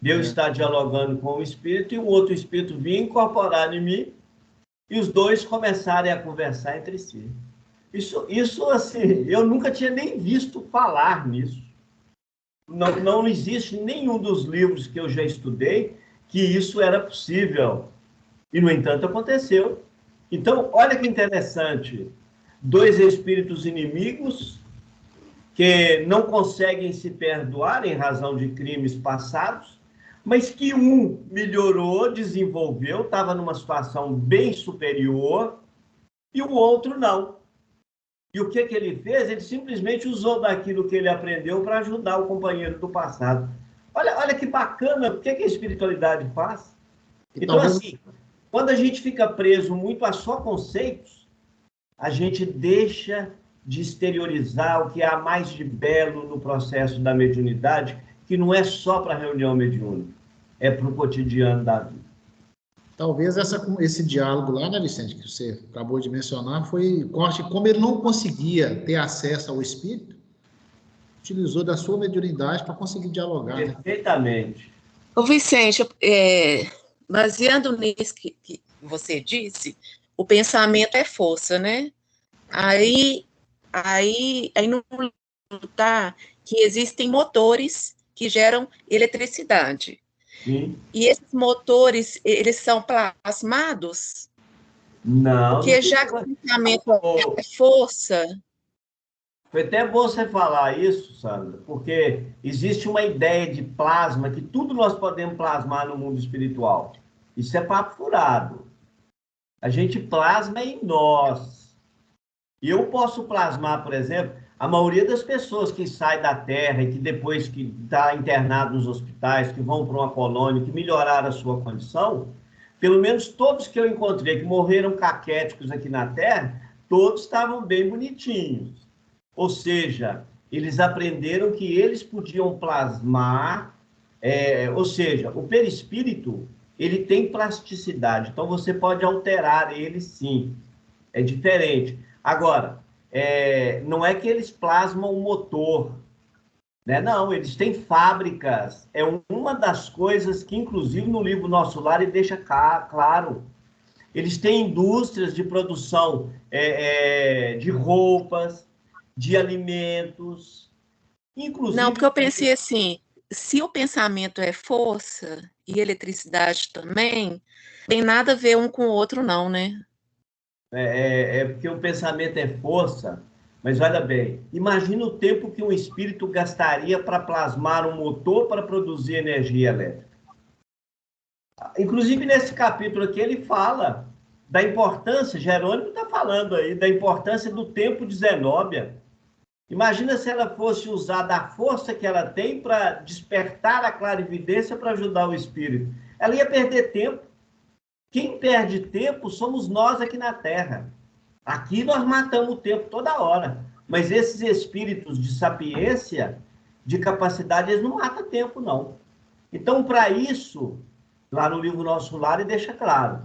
Deus está dialogando com o espírito e o outro espírito vinha incorporar em mim e os dois começarem a conversar entre si. Isso assim, eu nunca tinha nem visto falar nisso. Não existe nenhum dos livros que eu já estudei que isso era possível. E, no entanto, aconteceu. Então, olha que interessante. 2 espíritos inimigos que não conseguem se perdoar em razão de crimes passados, mas que um melhorou, desenvolveu, estava numa situação bem superior, e o outro não. E o que ele fez? Ele simplesmente usou daquilo que ele aprendeu para ajudar o companheiro do passado. Olha que bacana, o que a espiritualidade faz? Então, assim, quando a gente fica preso muito a só conceitos, a gente deixa de exteriorizar o que há mais de belo no processo da mediunidade, que não é só para a reunião mediúnica, é para o cotidiano da vida. Talvez esse diálogo lá, né, Vicente, que você acabou de mencionar, foi como ele não conseguia ter acesso ao espírito, utilizou da sua mediunidade para conseguir dialogar. Perfeitamente. Né? Ô, Vicente, baseando nisso que você disse, o pensamento é força, né? Aí no livro tá que existem motores que geram eletricidade. Sim. E esses motores, eles são plasmados? Não. Porque já que o pensamento é força... Foi até bom você falar isso, Sandra, porque existe uma ideia de plasma, que tudo nós podemos plasmar no mundo espiritual. Isso é papo furado. A gente plasma em nós. E eu posso plasmar, por exemplo, a maioria das pessoas que saem da Terra e que depois que está internado nos hospitais, que vão para uma colônia, que melhoraram a sua condição, pelo menos todos que eu encontrei que morreram caquéticos aqui na Terra, todos estavam bem bonitinhos. Ou seja, eles aprenderam que eles podiam plasmar, ou seja, o perispírito, ele tem plasticidade, então você pode alterar ele sim, é diferente. Agora, não é que eles plasmam o motor, né? Não, eles têm fábricas, é uma das coisas que, inclusive, no livro Nosso Lar, ele deixa claro. Eles têm indústrias de produção de roupas, de alimentos, inclusive... Não, porque eu pensei assim, se o pensamento é força e eletricidade também, tem nada a ver um com o outro não, né? Porque o pensamento é força, mas olha bem, imagina o tempo que um espírito gastaria para plasmar um motor para produzir energia elétrica. Inclusive, nesse capítulo aqui, ele fala da importância, Jerônimo está falando aí, da importância do tempo de Zenóbia. Imagina se ela fosse usar da força que ela tem para despertar a clarividência para ajudar o espírito. Ela ia perder tempo. Quem perde tempo somos nós aqui na Terra. Aqui nós matamos o tempo toda hora. Mas esses espíritos de sapiência, de capacidade, eles não matam tempo, não. Então, para isso, lá no livro Nosso Lar, ele deixa claro.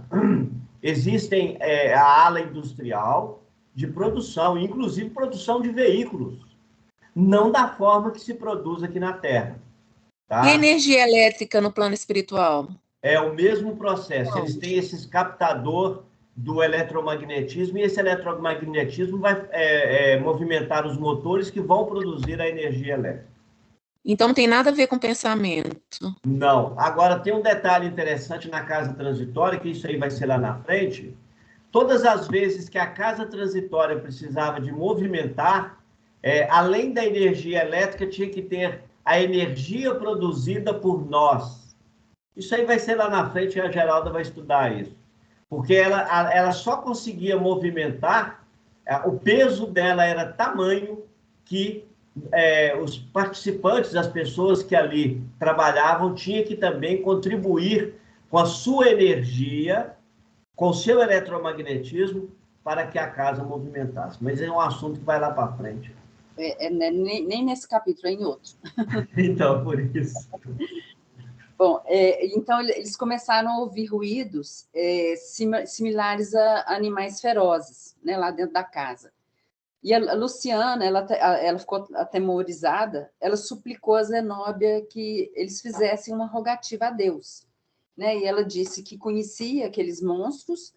Existem a ala industrial de produção, inclusive produção de veículos. Não da forma que se produz aqui na Terra. Tá? E a energia elétrica no plano espiritual? É o mesmo processo. Eles têm esses captador do eletromagnetismo, e esse eletromagnetismo vai movimentar os motores que vão produzir a energia elétrica. Então não tem nada a ver com pensamento. Não. Agora, tem um detalhe interessante na casa transitória, que isso aí vai ser lá na frente. Todas as vezes que a casa transitória precisava de movimentar, além da energia elétrica, tinha que ter a energia produzida por nós. Isso aí vai ser lá na frente, e a Geralda vai estudar isso. Porque ela só conseguia movimentar, o peso dela era tamanho que os participantes, as pessoas que ali trabalhavam, tinham que também contribuir com a sua energia, com o seu eletromagnetismo, para que a casa movimentasse. Mas é um assunto que vai lá para frente. Nem nesse capítulo, é em outro. Então, por isso. Bom, então eles começaram a ouvir ruídos similares a animais ferozes, né, lá dentro da casa. E a Luciana, ela ficou atemorizada, ela suplicou a Zenóbia que eles fizessem uma rogativa a Deus, né? E ela disse que conhecia aqueles monstros,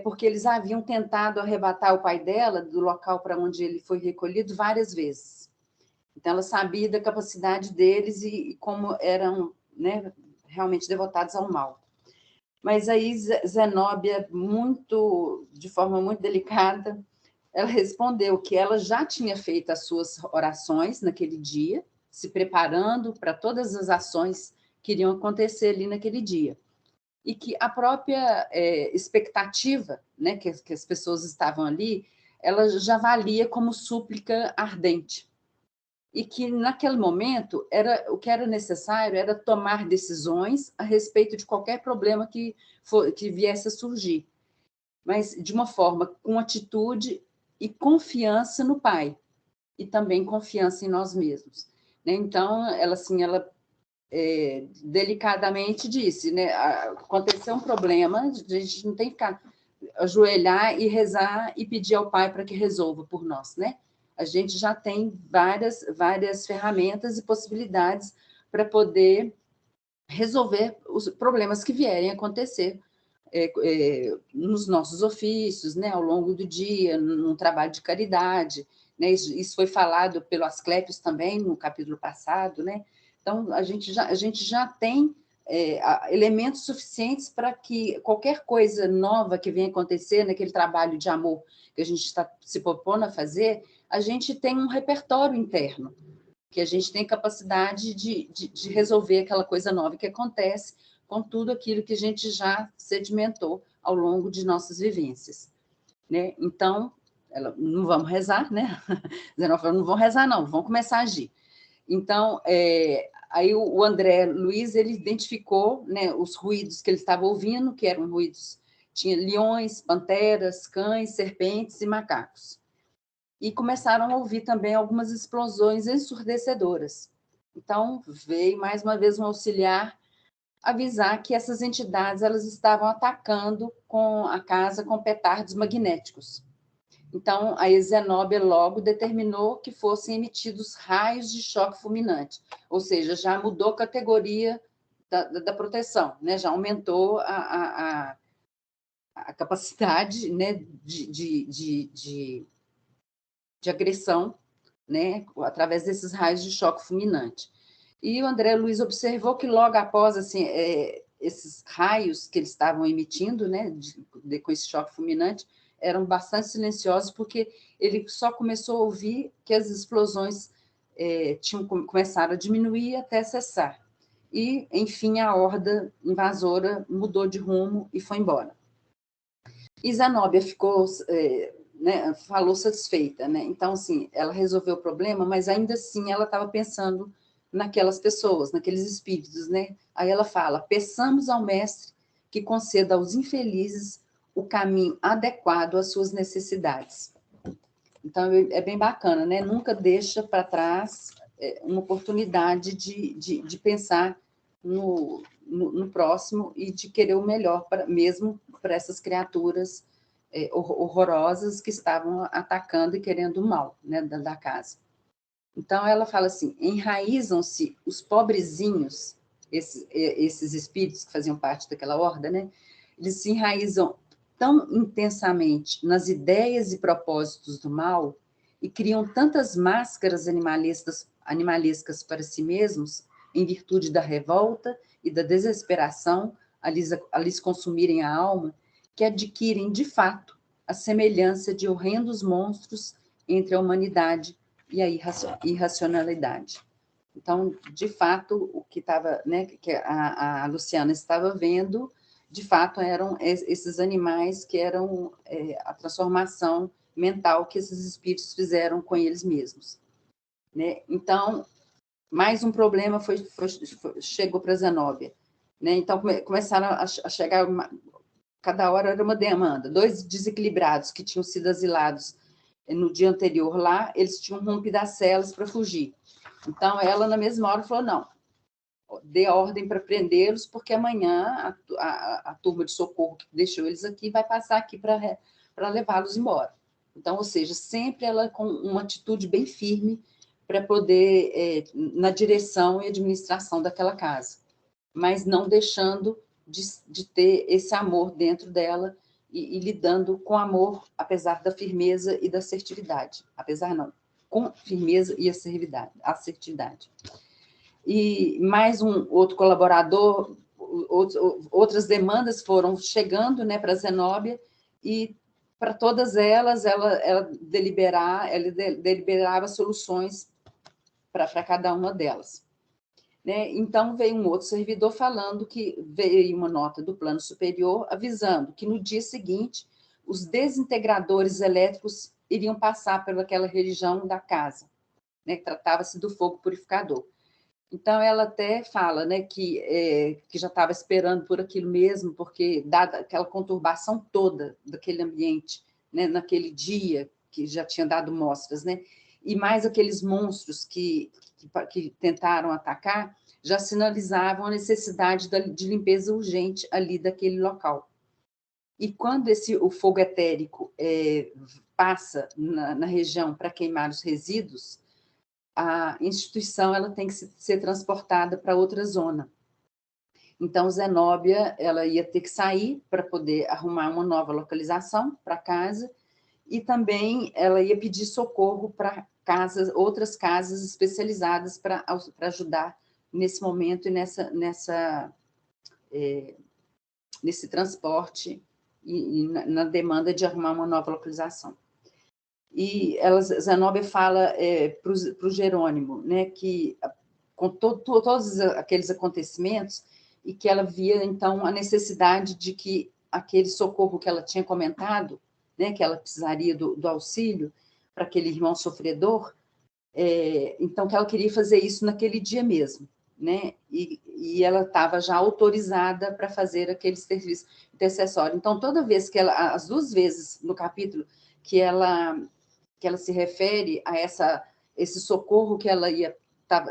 porque eles haviam tentado arrebatar o pai dela do local para onde ele foi recolhido várias vezes. Então, ela sabia da capacidade deles e como eram, né, realmente devotados ao mal. Mas aí Zenóbia, de forma muito delicada, ela respondeu que ela já tinha feito as suas orações naquele dia, se preparando para todas as ações que iriam acontecer ali naquele dia. E que a própria expectativa, né, que as pessoas estavam ali, ela já valia como súplica ardente. E que, naquele momento, o que era necessário era tomar decisões a respeito de qualquer problema que viesse a surgir, mas de uma forma com atitude e confiança no Pai, e também confiança em nós mesmos. Então, ela delicadamente disse, né, aconteceu um problema, a gente não tem que ficar ajoelhar e rezar e pedir ao Pai para que resolva por nós, né? A gente já tem várias ferramentas e possibilidades para poder resolver os problemas que vierem a acontecer nos nossos ofícios, né, ao longo do dia, no trabalho de caridade, né, isso foi falado pelo Asclépios também no capítulo passado, né, então a gente já tem elementos suficientes para que qualquer coisa nova que venha acontecer naquele trabalho de amor que a gente está se propondo a fazer, a gente tem um repertório interno, que a gente tem capacidade de resolver aquela coisa nova que acontece com tudo aquilo que a gente já sedimentou ao longo de nossas vivências, né? Então, não vamos rezar, né? Zenobia falou, não vão rezar, não, vão começar a agir. Então, aí o André Luiz, ele identificou, né, os ruídos que ele estava ouvindo, que eram ruídos, tinha leões, panteras, cães, serpentes e macacos. E começaram a ouvir também algumas explosões ensurdecedoras. Então, veio mais uma vez um auxiliar avisar que essas entidades elas estavam atacando com a casa com petardos magnéticos. Então, a Zenobia logo determinou que fossem emitidos raios de choque fulminante, ou seja, já mudou a categoria da proteção, né? Já aumentou a capacidade, né, de agressão, né, através desses raios de choque fulminante. E o André Luiz observou que logo após assim, esses raios que eles estavam emitindo, né, com esse choque fulminante, eram bastante silenciosos, porque ele só começou a ouvir que as explosões começaram a diminuir até cessar. E, enfim, a horda invasora mudou de rumo e foi embora. E Zenobia ficou, né, falou satisfeita, né? Então, assim, ela resolveu o problema, mas ainda assim ela estava pensando naquelas pessoas, naqueles espíritos, né? Aí ela fala: peçamos ao mestre que conceda aos infelizes o caminho adequado às suas necessidades. Então, é bem bacana, né? Nunca deixa para trás uma oportunidade de pensar no próximo e de querer o melhor, mesmo para essas criaturas horrorosas que estavam atacando e querendo o mal, né, da casa. Então, ela fala assim: enraizam-se os pobrezinhos, esses espíritos que faziam parte daquela horda, né? Eles se enraizam tão intensamente nas ideias e propósitos do mal e criam tantas máscaras animalescas para si mesmos, em virtude da revolta e da desesperação a lhes consumirem a alma, que adquirem, de fato, a semelhança de horrendos monstros entre a humanidade e a irracionalidade. Então, de fato, o que estava, né, que a Luciana estava vendo, de fato, eram esses animais que eram a transformação mental que esses espíritos fizeram com eles mesmos, né? Então, mais um problema chegou para Zenobia, né? Então, começaram a chegar, cada hora era uma demanda. 2 desequilibrados que tinham sido asilados no dia anterior lá, eles tinham rompido as celas para fugir. Então, ela, na mesma hora, falou: não, dê ordem para prendê-los, porque amanhã a turma de socorro que deixou eles aqui vai passar aqui para levá-los embora. Então, ou seja, sempre ela com uma atitude bem firme para poder, na direção e administração daquela casa, mas não deixando de ter esse amor dentro dela e lidando com amor, apesar da firmeza e da assertividade. Apesar não, com firmeza e assertividade. E mais um outro colaborador, outras demandas foram chegando, né, para Zenobia, e para todas elas, ela deliberava soluções para cada uma delas, né? Então, veio um outro servidor falando que veio uma nota do plano superior avisando que no dia seguinte os desintegradores elétricos iriam passar pelaquela região da casa, né? Tratava-se do fogo purificador. Então, ela até fala, né, que já estava esperando por aquilo mesmo, porque, dada aquela conturbação toda daquele ambiente, né, naquele dia, que já tinha dado mostras, né, e mais aqueles monstros que tentaram atacar, já sinalizavam a necessidade de limpeza urgente ali daquele local. E quando o fogo etérico passa na região para queimar os resíduos, a instituição ela tem que ser transportada para outra zona. Então, Zenóbia, ela ia ter que sair para poder arrumar uma nova localização para casa, e também ela ia pedir socorro para outras casas especializadas para ajudar nesse momento e nesse transporte e na demanda de arrumar uma nova localização. E Zenóbia fala para o Jerônimo, né, que com todos aqueles acontecimentos, e que ela via, então, a necessidade de que aquele socorro que ela tinha comentado, né, que ela precisaria do auxílio para aquele irmão sofredor, então, que ela queria fazer isso naquele dia mesmo, né, e ela estava já autorizada para fazer aquele serviço intercessório. Então, toda vez que as 2 vezes no capítulo que ela se refere a esse socorro que ela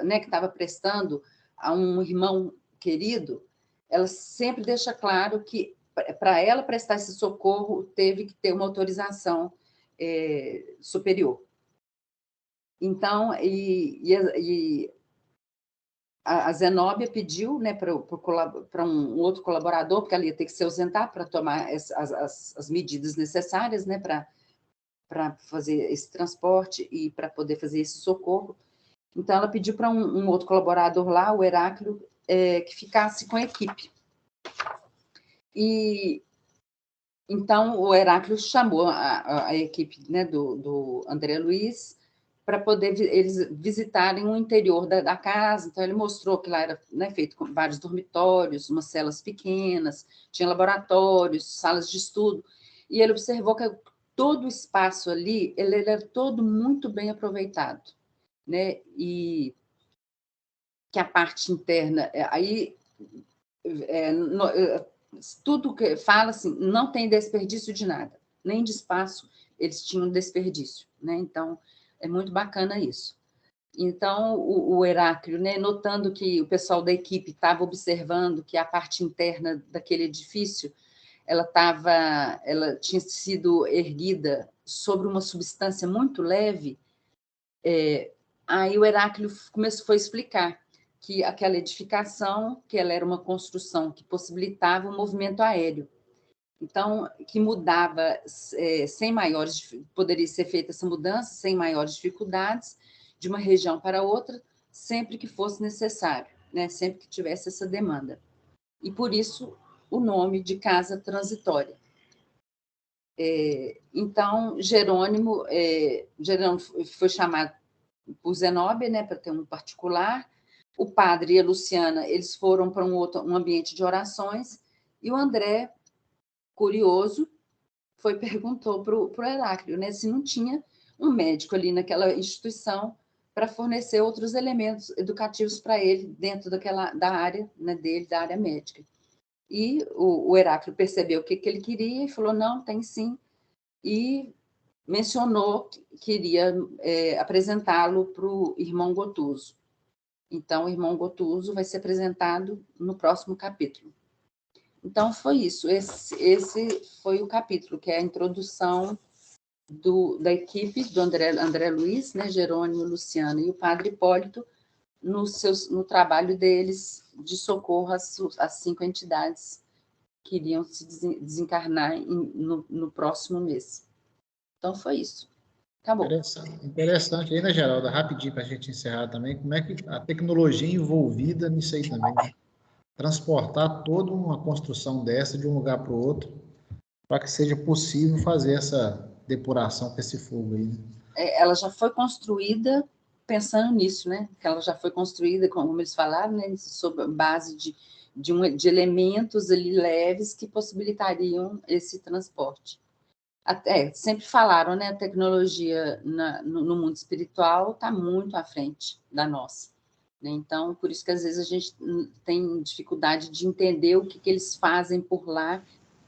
né, que estava prestando a um irmão querido, ela sempre deixa claro que, para ela prestar esse socorro, teve que ter uma autorização superior. Então, a Zenóbia pediu, né, para um outro colaborador, porque ela ia ter que se ausentar para tomar as medidas necessárias, né, para fazer esse transporte e para poder fazer esse socorro. Então, ela pediu para um outro colaborador lá, o Heráclio, que ficasse com a equipe. E então o Heráclio chamou a equipe, né, do André Luiz para poder eles visitarem o interior da casa. Então, ele mostrou que lá era, né, feito com vários dormitórios, umas celas pequenas, tinha laboratórios, salas de estudo, e ele observou que todo o espaço ali ele era todo muito bem aproveitado, né? E que a parte interna, tudo que fala assim, não tem desperdício de nada, nem de espaço eles tinham desperdício, né? Então, é muito bacana isso. Então, o Heráclio, né, notando que o pessoal da equipe estava observando que a parte interna daquele edifício ela tinha sido erguida sobre uma substância muito leve, aí o Heráclio foi explicar que aquela edificação, que ela era uma construção que possibilitava o movimento aéreo. Então, que mudava poderia ser feita essa mudança sem maiores dificuldades, de uma região para outra, sempre que fosse necessário, né? Sempre que tivesse essa demanda. E, por isso, o nome de casa transitória. Então, Jerônimo foi chamado por Zenóbia, né, para ter um particular. O padre e a Luciana, eles foram para um ambiente de orações, e o André, curioso, perguntou para o Heráclio, né, se não tinha um médico ali naquela instituição para fornecer outros elementos educativos para ele dentro da área, né, dele, da área médica. E o Heráclio percebeu o que ele queria e falou, não, tem sim, e mencionou que queria apresentá-lo para o irmão Gotuso. Então, o irmão Gotuso vai ser apresentado no próximo capítulo. Então, foi isso. Esse foi o capítulo, que é a introdução da equipe do André Luiz, né, Jerônimo, Luciana e o padre Hipólito, no trabalho deles de socorro às 5 entidades que iriam se desencarnar no próximo mês. Então, foi isso. Acabou. Interessante aí, né, Geralda? Rapidinho para a gente encerrar também, como é que a tecnologia envolvida nisso aí também, né? Transportar toda uma construção dessa de um lugar para o outro, para que seja possível fazer essa depuração com esse fogo aí, né? Ela já foi construída pensando nisso, né? Que ela já foi construída, como eles falaram, né, sob a base de elementos ali leves que possibilitariam esse transporte. Sempre falaram, né? A tecnologia no mundo espiritual está muito à frente da nossa, né? Então, por isso que às vezes a gente tem dificuldade de entender o que eles fazem por lá,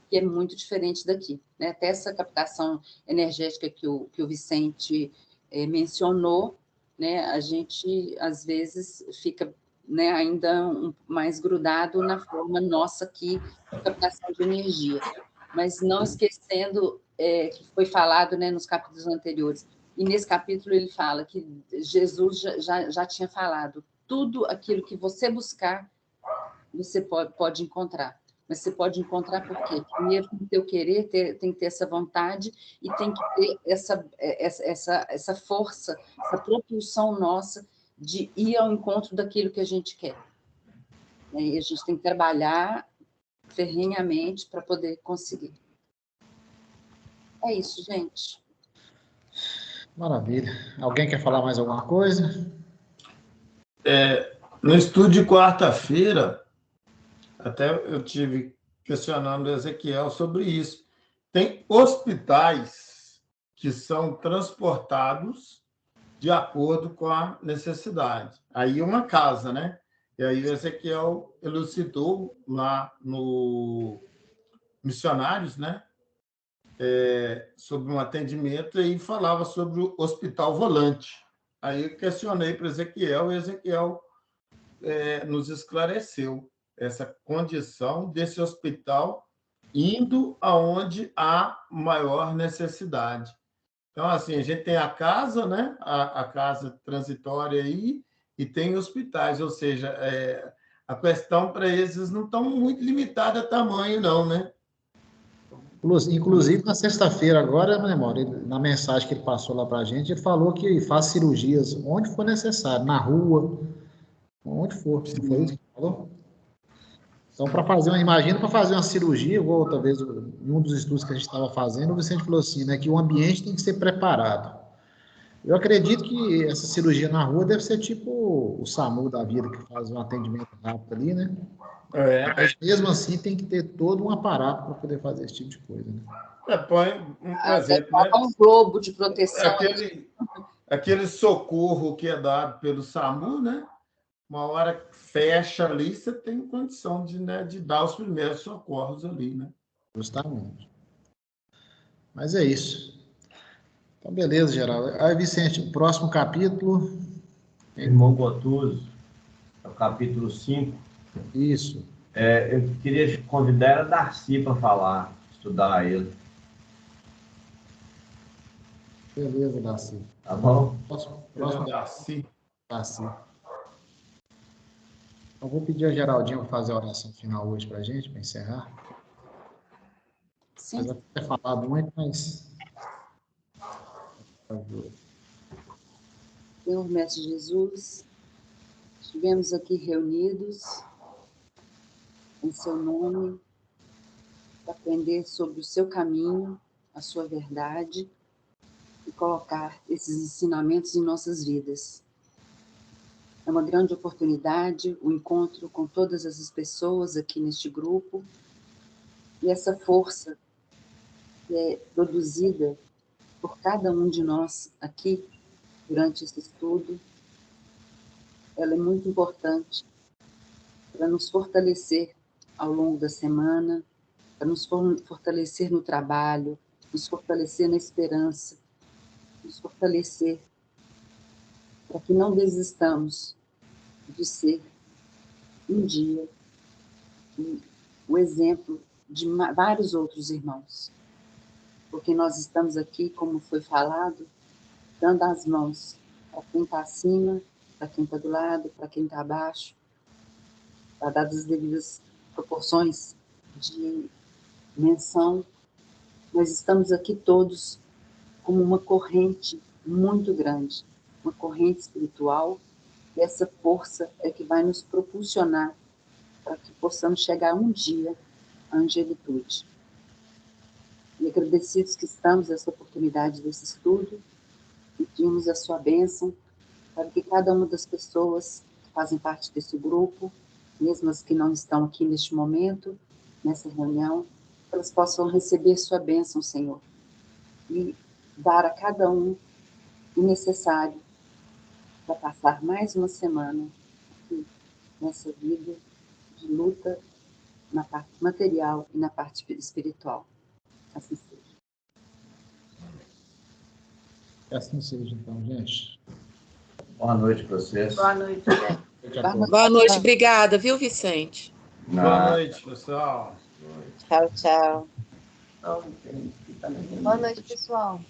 que é muito diferente daqui, né? Até essa captação energética que o Vicente mencionou, né? A gente às vezes fica, né, ainda mais grudado na forma nossa aqui de captação de energia, mas não esquecendo que foi falado, né, nos capítulos anteriores. E nesse capítulo ele fala que Jesus já tinha falado, tudo aquilo que você buscar você pode encontrar. Mas você pode encontrar por quê? Primeiro, tem que ter o querer, tem que ter essa vontade e tem que ter essa força, essa propulsão nossa de ir ao encontro daquilo que a gente quer. E a gente tem que trabalhar ferrenhamente para poder conseguir. É isso, gente. Maravilha. Alguém quer falar mais alguma coisa? No estudo de quarta-feira, até eu tive questionando o Ezequiel sobre isso. Tem hospitais que são transportados de acordo com a necessidade. Aí uma casa, né? E aí o Ezequiel elucidou lá no Missionários, né? Sobre um atendimento e falava sobre o hospital volante. Aí eu questionei para o Ezequiel e o Ezequiel nos esclareceu essa condição desse hospital indo aonde há maior necessidade. Então, assim, a gente tem a casa, né? A casa transitória aí, e tem hospitais, ou seja, a questão para eles não estão muito limitada a tamanho, não, né? Inclusive, na sexta-feira agora, né, Mauro, na mensagem que ele passou lá para a gente, ele falou que faz cirurgias onde for necessário, na rua, onde for. Não foi isso que ele falou? Então, imagina para fazer uma cirurgia, igual talvez em um dos estudos que a gente estava fazendo, o Vicente falou assim, né, que o ambiente tem que ser preparado. Eu acredito que essa cirurgia na rua deve ser tipo o SAMU da vida, que faz um atendimento rápido ali, né? Mas mesmo assim tem que ter todo um aparato para poder fazer esse tipo de coisa, né? Põe um exemplo, né? Um globo de proteção. Aquele socorro que é dado pelo SAMU, né? Uma hora que fecha ali, você tem condição de dar os primeiros socorros ali, né? Justamente. Mas é isso. Então, beleza, Geraldo. Aí, Vicente, o próximo capítulo... Irmão Gotuso, é o capítulo 5. Isso. Eu queria convidar a Darcy para falar, estudar ele. Beleza, Darcy. Tá bom? Próximo Darcy. Eu vou pedir a Geraldinho para fazer a oração final hoje para a gente, para encerrar. Sim. Eu já ter falado muito, mas... Por favor. Senhor Mestre Jesus, estivemos aqui reunidos em seu nome para aprender sobre o seu caminho, a sua verdade e colocar esses ensinamentos em nossas vidas. É uma grande oportunidade o encontro com todas essas pessoas aqui neste grupo e essa força que é produzida por cada um de nós aqui durante esse estudo, ela é muito importante para nos fortalecer ao longo da semana, para nos fortalecer no trabalho, nos fortalecer na esperança, nos fortalecer para que não desistamos de ser um dia o exemplo de vários outros irmãos. Porque nós estamos aqui, como foi falado, dando as mãos para quem está acima, para quem está do lado, para quem está abaixo, para dar as devidas proporções de menção. Nós estamos aqui todos como uma corrente muito grande, uma corrente espiritual, e essa força é que vai nos propulsionar para que possamos chegar um dia à angelitude. E agradecidos que estamos essa oportunidade desse estudo, pedimos a sua bênção para que cada uma das pessoas que fazem parte desse grupo, mesmo as que não estão aqui neste momento, nessa reunião, elas possam receber sua bênção, Senhor, e dar a cada um o necessário para passar mais uma semana aqui nessa vida de luta na parte material e na parte espiritual. Assim seja. Assim seja, então, gente. Boa noite para vocês. Boa noite, gente. Boa noite, obrigada, viu, Vicente? Boa noite, pessoal. Tchau, tchau. Boa noite, pessoal.